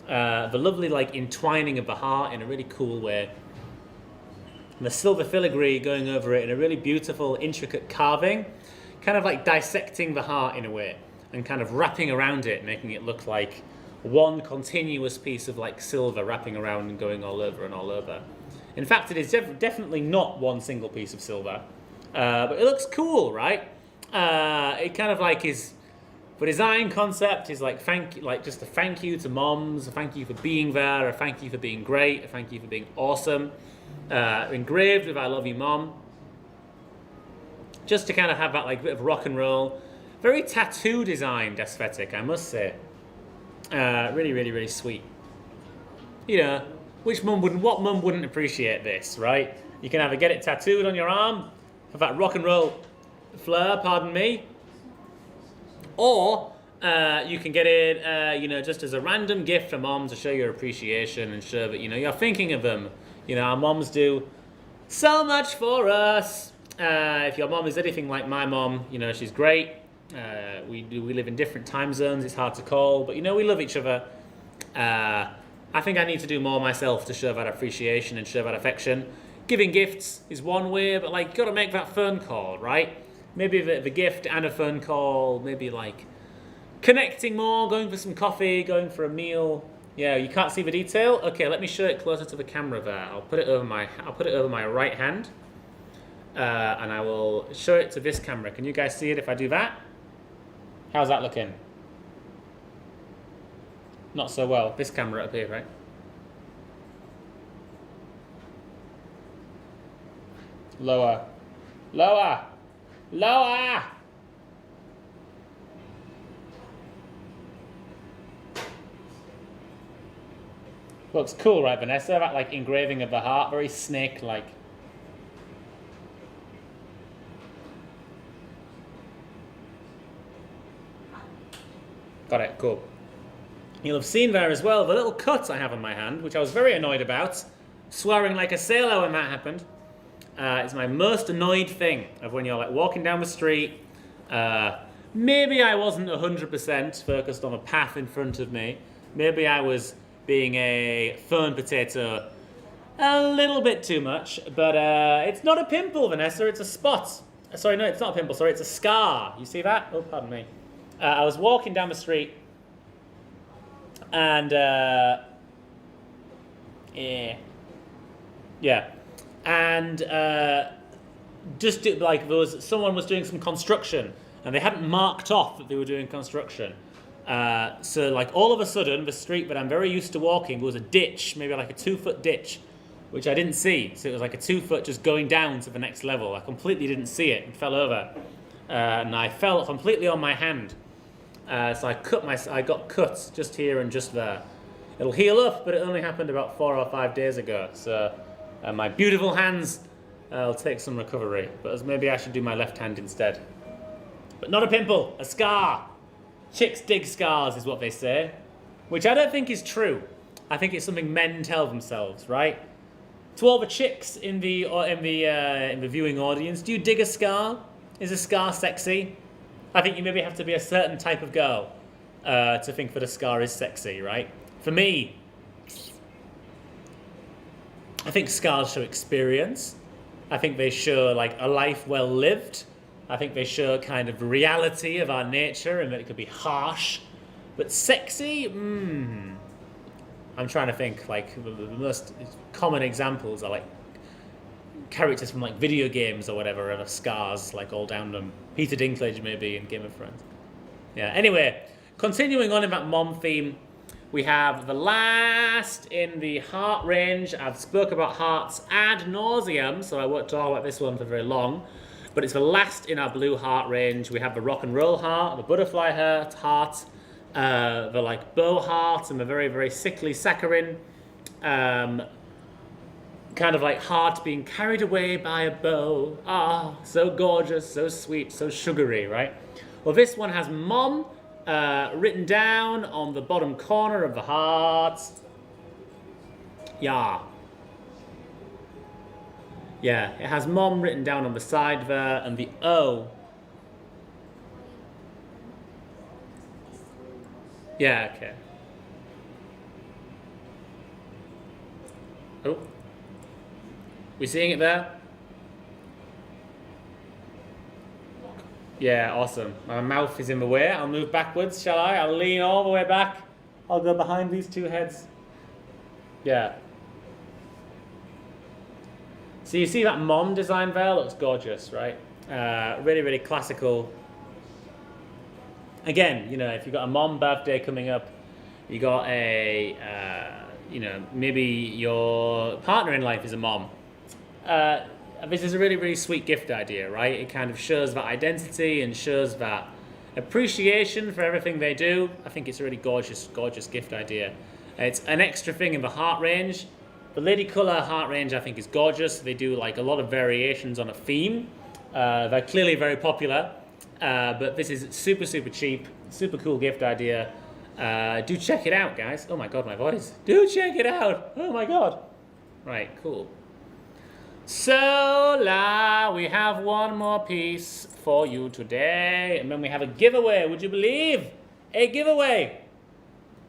The lovely like entwining of the heart in a really cool way. And the silver filigree going over it in a really beautiful, intricate carving, kind of like dissecting the heart in a way, and kind of wrapping around it, making it look like one continuous piece of like silver wrapping around and going all over and all over. In fact, it is definitely not one single piece of silver, but it looks cool, right? It kind of like is, the design concept is like just a thank you to moms, a thank you for being there, a thank you for being great, a thank you for being awesome. Engraved with I love you mom, just to kind of have that like bit of rock and roll, very tattoo designed aesthetic, I must say. Really, really, really sweet. You know, what mum wouldn't appreciate this, right? You can either get it tattooed on your arm for that rock and roll flair, pardon me, or you can get it, just as a random gift for mom to show your appreciation and show that you're thinking of them. Our moms do so much for us. If your mom is anything like my mom, she's great. We live in different time zones. It's hard to call, but we love each other. I think I need to do more myself to show that appreciation and show that affection. Giving gifts is one way, but you got to make that phone call, right? Maybe the gift and a phone call. Maybe connecting more, going for some coffee, going for a meal. Yeah, you can't see the detail? Okay, let me show it closer to the camera there. I'll put it over my right hand. And I will show it to this camera. Can you guys see it if I do that? How's that looking? Not so well. This camera up here, right? Lower. Lower! Lower! Looks cool, right, Vanessa? That engraving of the heart, very snake-like. Got it, cool. You'll have seen there as well the little cut I have on my hand, which I was very annoyed about. Swearing like a sailor when that happened. It's my most annoyed thing of when you're walking down the street. Maybe I wasn't 100% focused on the path in front of me. Maybe I was being a fern potato a little bit too much, but it's not a pimple, Vanessa, it's a spot. Sorry, no, it's not a pimple, sorry, it's a scar. You see that? Oh, pardon me. I was walking down the street, and and someone was doing some construction, and they hadn't marked off that they were doing construction. So all of a sudden, the street that I'm very used to walking was a ditch, maybe a 2-foot ditch, which I didn't see. So it was a 2-foot just going down to the next level. I completely didn't see it and fell over. And I fell completely on my hand. So I got cuts just here and just there. It'll heal up, but it only happened about 4 or 5 days ago. So my beautiful hands will take some recovery. But maybe I should do my left hand instead. But not a pimple, a scar. Chicks dig scars is what they say, which I don't think is true. I think it's something men tell themselves, right? To all the chicks in the viewing audience, do you dig a scar? Is a scar sexy? I think you maybe have to be a certain type of girl to think that a scar is sexy, right? For me, I think scars show experience. I think they show like a life well lived. I think they show kind of reality of our nature and that it could be harsh. But sexy? I'm trying to think, like, the most common examples are like characters from like video games or whatever have scars like all down them. Peter Dinklage maybe in Game of Thrones. Yeah, anyway, continuing on in that mom theme, we have the last in the heart range. I've spoke about hearts ad nauseum, so I won't talk about this one for very long. But it's the last in our blue heart range. We have the rock and roll heart, the butterfly heart, the like bow heart, and the very, very sickly saccharine. Kind of like heart being carried away by a bow. Ah, so gorgeous, so sweet, so sugary, right? Well, this one has mom written down on the bottom corner of the heart. Yeah. Yeah, it has mom written down on the side there, and the O. Yeah, okay. Oh. We seeing it there? Yeah, awesome. My mouth is in the way. I'll move backwards, shall I? I'll lean all the way back. I'll go behind these two heads. Yeah. So you see that mom design there? Looks gorgeous, right? Really, really classical. Again, you know, if you've got a mom birthday coming up, you got a, you know, maybe your partner in life is a mom. This is a really, really sweet gift idea, right? It kind of shows that identity and shows that appreciation for everything they do. I think it's a really gorgeous, gorgeous gift idea. It's an extra thing in the heart range. The Lady Colour heart range, I think, is gorgeous. They do like a lot of variations on a theme. They're clearly very popular, but this is super, super cheap, super cool gift idea. Do check it out, guys. Oh my God, my voice. Do check it out. Oh my God. Right, cool. So, we have one more piece for you today, and then we have a giveaway. Would you believe? A giveaway.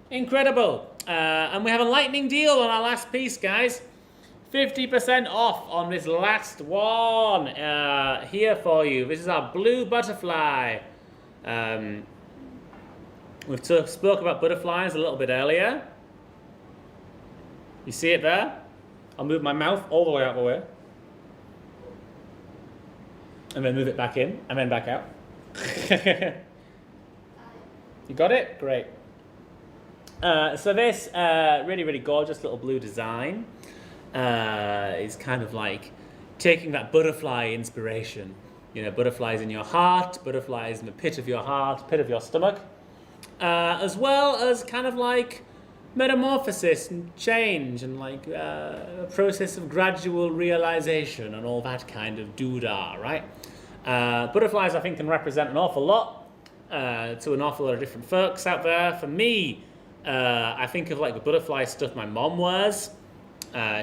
Incredible. And we have a lightning deal on our last piece, guys. 50% off on this last one here for you. This is our blue butterfly. We've spoke about butterflies a little bit earlier. You see it there? I'll move my mouth all the way out the way. And then move it back in, and then back out. You got it? Great. So this really, really gorgeous little blue design is kind of like taking that butterfly inspiration. You know, butterflies in your heart, butterflies in the pit of your heart, pit of your stomach, as well as kind of like metamorphosis and change and like a process of gradual realization and all that kind of doodah, right? Butterflies, I think, can represent an awful lot to an awful lot of different folks out there. For me, I think of like the butterfly stuff my mom wears.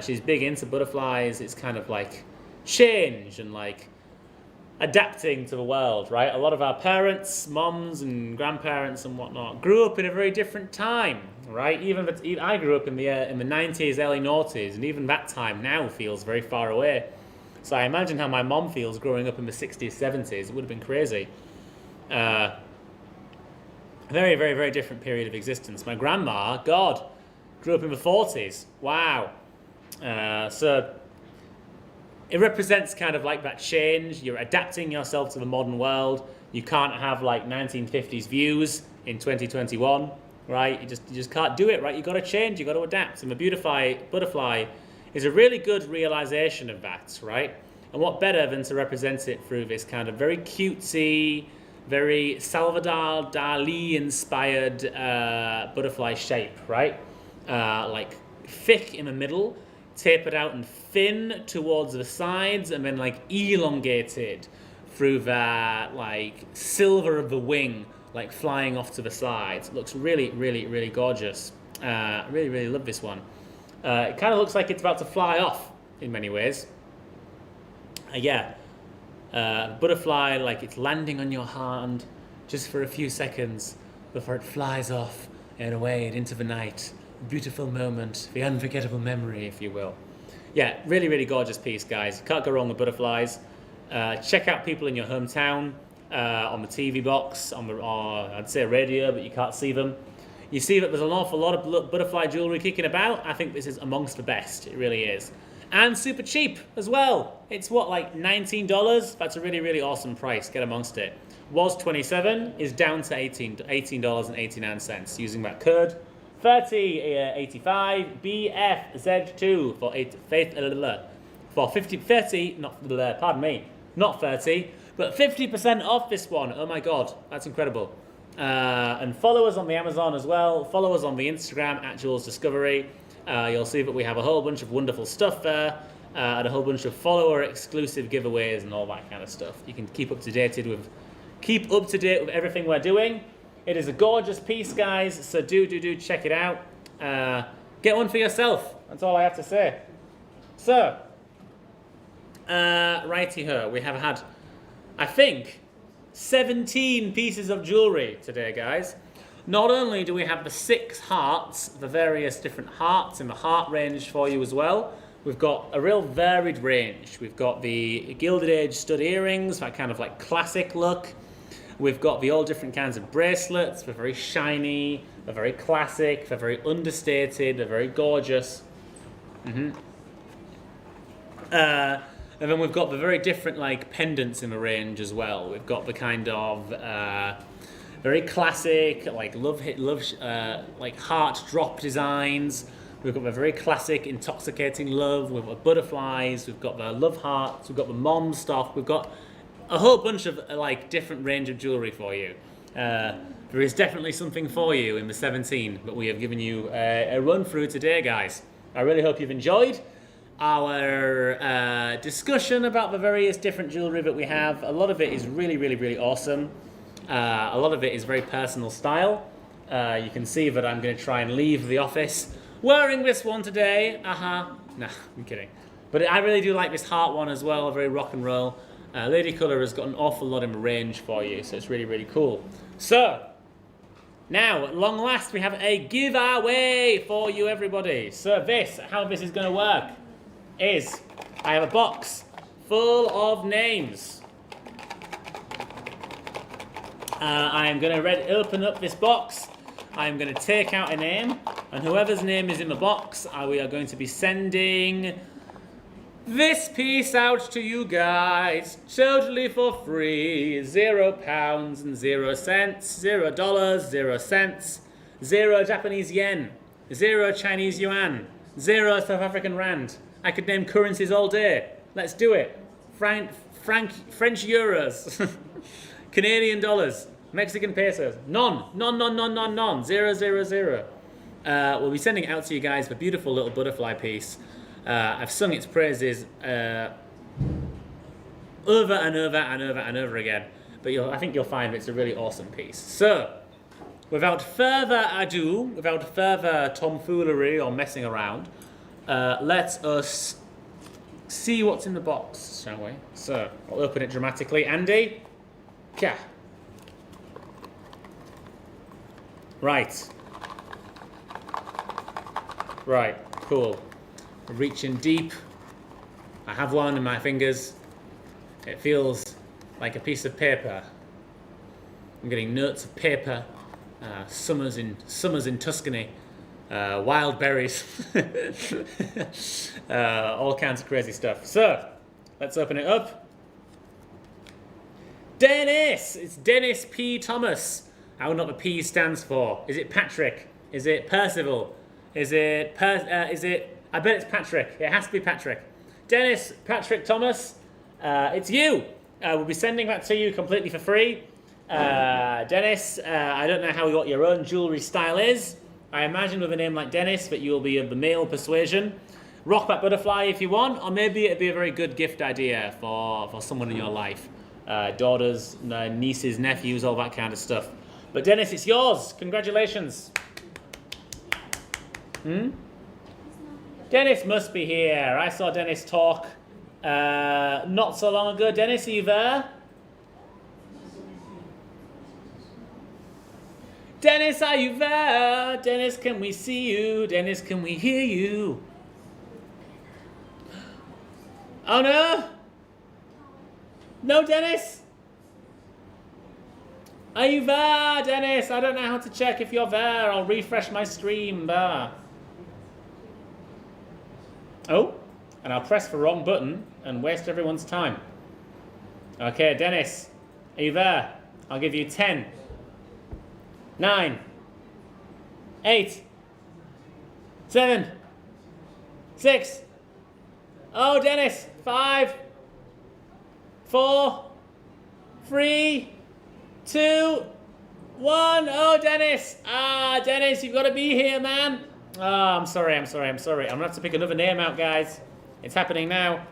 She's big into butterflies. It's kind of like change and like adapting to the world, right? A lot of our parents, moms and grandparents and whatnot grew up in a very different time, right? Even I grew up in the 90s, early noughties, and even that time now feels very far away. So I imagine how my mom feels growing up in the 60s, 70s. It would have been crazy. Very, very, very different period of existence. My grandma, God, grew up in the 40s. Wow. So it represents kind of like that change. You're adapting yourself to the modern world. You can't have like 1950s views in 2021, right? You just can't do it, right? You got to change. You got to adapt. And the butterfly is a really good realization of that, right? And what better than to represent it through this kind of very cutesy, very Salvador Dali inspired butterfly shape, right? Like thick in the middle, tapered out and thin towards the sides, and then like elongated through that like silver of the wing, like flying off to the sides. It looks really, really, really gorgeous. Really, really love this one. It kind of looks like it's about to fly off in many ways. Butterfly, like it's landing on your hand just for a few seconds before it flies off and away and into the night. Beautiful moment, the unforgettable memory, if you will. Yeah, really, really gorgeous piece, guys. Can't go wrong with butterflies. Check out people in your hometown on the TV box, or I'd say radio, but you can't see them. You see that there's an awful lot of butterfly jewelry kicking about. I think this is amongst the best. It really is. And super cheap as well. It's what, like $19? That's a really, really awesome price. Get amongst it. Was $27, is down to $18.89 using that code. 3085 BFZ2 for 30, not 30, but 50% off this one. Oh my god, that's incredible. And follow us on the Amazon as well. Follow us on the Instagram at Jules Discovery. You'll see that we have a whole bunch of wonderful stuff there, and a whole bunch of follower exclusive giveaways and all that kind of stuff. You can keep up to date with everything we're doing. It is a gorgeous piece, guys, so do check it out. Get one for yourself. That's all I have to say. So, righty-ho, we have had, I think, 17 pieces of jewelry today, guys. Not only do we have the 6 hearts, the various different hearts in the heart range for you as well, we've got a real varied range. We've got the Gilded Age stud earrings, that kind of like classic look. We've got the all different kinds of bracelets. They're very shiny, they're very classic, they're very understated, they're very gorgeous. And then we've got the very different like pendants in the range as well. We've got the kind of very classic like like heart drop designs. We've got the very classic intoxicating love. We've got butterflies. We've got the love hearts. We've got the mom stuff. We've got a whole bunch of like different range of jewelry for you. There is definitely something for you in the 17 that we have given you a run through today, guys. I really hope you've enjoyed our discussion about the various different jewelry that we have. A lot of it is really, really, really awesome. A lot of it is very personal style. You can see that I'm going to try and leave the office wearing this one today. Nah, I'm kidding. But I really do like this heart one as well, very rock and roll. Lady Colour has got an awful lot in range for you, so it's really, really cool. So, now, at long last, we have a giveaway for you, everybody. So how this is going to work is, I have a box full of names. I am going to open up this box. I am going to take out a name, and whoever's name is in the box, we are going to be sending this piece out to you guys, totally for free. £0 and 0 cents, $0, 0 cents, 0 Japanese yen, 0 Chinese yuan, 0 South African rand. I could name currencies all day. Let's do it. French euros, Canadian dollars, Mexican pesos. None. 0, 0, 0. We'll be sending it out to you guys, the beautiful little butterfly piece. I've sung its praises over and over and over and over again, but I think you'll find it's a really awesome piece. So, without further ado, without further tomfoolery or messing around, let us see what's in the box, shall we? So, I'll open it dramatically. Andy? Yeah. Right, cool. Reaching deep. I have one in my fingers. It feels like a piece of paper. I'm getting notes of paper. Summers in Tuscany. Wild berries. All kinds of crazy stuff. So, let's open it up. Dennis! It's Dennis P. Thomas. I don't know what the P stands for. Is it Patrick? Is it Percival? Is it I bet it's Patrick. It has to be Patrick. Dennis Patrick Thomas, it's you. We'll be sending that to you completely for free. Dennis, I don't know how what your own jewellery style is. I imagine with a name like Dennis that you'll be of the male persuasion. Rock that butterfly if you want, or maybe it'd be a very good gift idea for someone in your life. Daughters, nieces, nephews, all that kind of stuff. But Dennis, it's yours. Congratulations. Dennis must be here. I saw Dennis talk not so long ago. Dennis, are you there? Dennis, are you there? Dennis, can we see you? Dennis, can we hear you? Oh no? No, Dennis? Are you there, Dennis? I don't know how to check if you're there. I'll refresh my stream. There. Oh, and I'll press the wrong button and waste everyone's time. Okay, Dennis, are you there? I'll give you 10, 9, 8, 7, 6. Oh, Dennis, 5, 4, 3, 2, 1. Oh, Dennis. Dennis, you've got to be here, man. Oh, I'm sorry. I'm going to have to pick another name out, guys. It's happening now.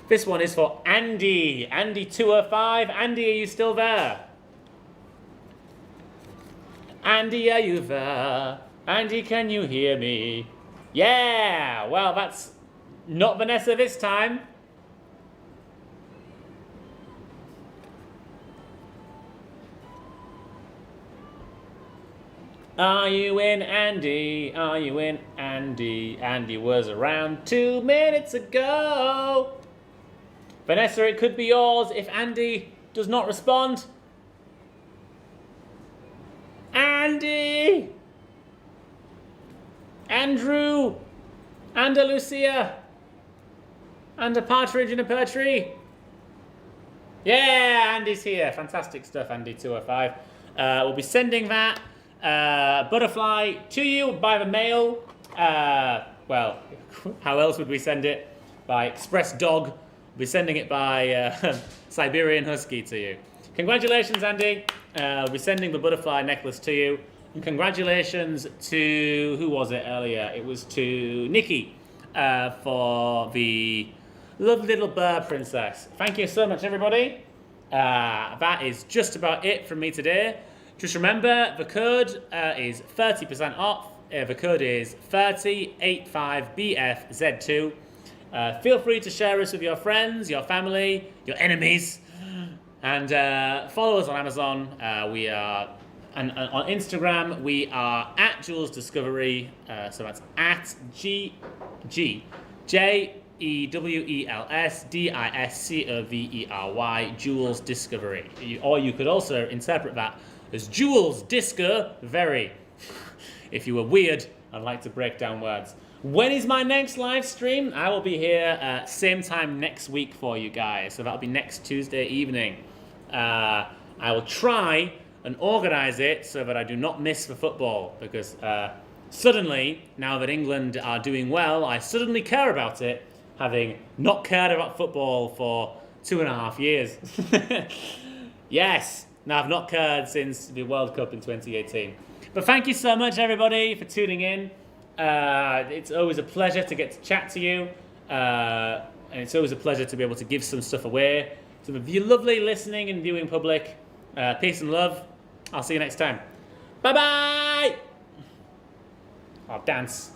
This one is for Andy. Andy205. Andy, are you still there? Andy, are you there? Andy, can you hear me? Yeah! Well, that's not Vanessa this time. Are you in, Andy? Are you in, Andy? Andy was around 2 minutes ago. Vanessa, it could be yours if Andy does not respond. Andy! Andrew! Andalusia! And a partridge in a pear tree. Yeah, Andy's here. Fantastic stuff, Andy205. We'll be sending that butterfly to you by the mail. Well, how else would we send it? By Express Dog. We'll be sending it by Siberian Husky to you. Congratulations, Andy. We'll be sending the butterfly necklace to you. And congratulations to, who was it earlier? It was to Nikki for the lovely little bird princess. Thank you so much, everybody. That is just about it from me today. Just remember, the code is 30% off. The code is 3085BFZ2. Feel free to share us with your friends, your family, your enemies, and follow us on Amazon. We are on Instagram. We are at Jules Discovery. So that's at JEWELSDISCOVERY, Jules Discovery. Or you could also interpret that as Jules Discovery if you were weird and like to break down words. When is my next live stream? I will be here same time next week for you guys. So that'll be next Tuesday evening. I will try and organise it so that I do not miss the football, because suddenly, now that England are doing well, I suddenly care about it, having not cared about football for 2.5 years. Yes, now I've not cared since the World Cup in 2018. But thank you so much, everybody, for tuning in. It's always a pleasure to get to chat to you, and it's always a pleasure to be able to give some stuff away to the lovely listening and viewing public. Peace and love. I'll see you next time. Bye-bye! I'll dance.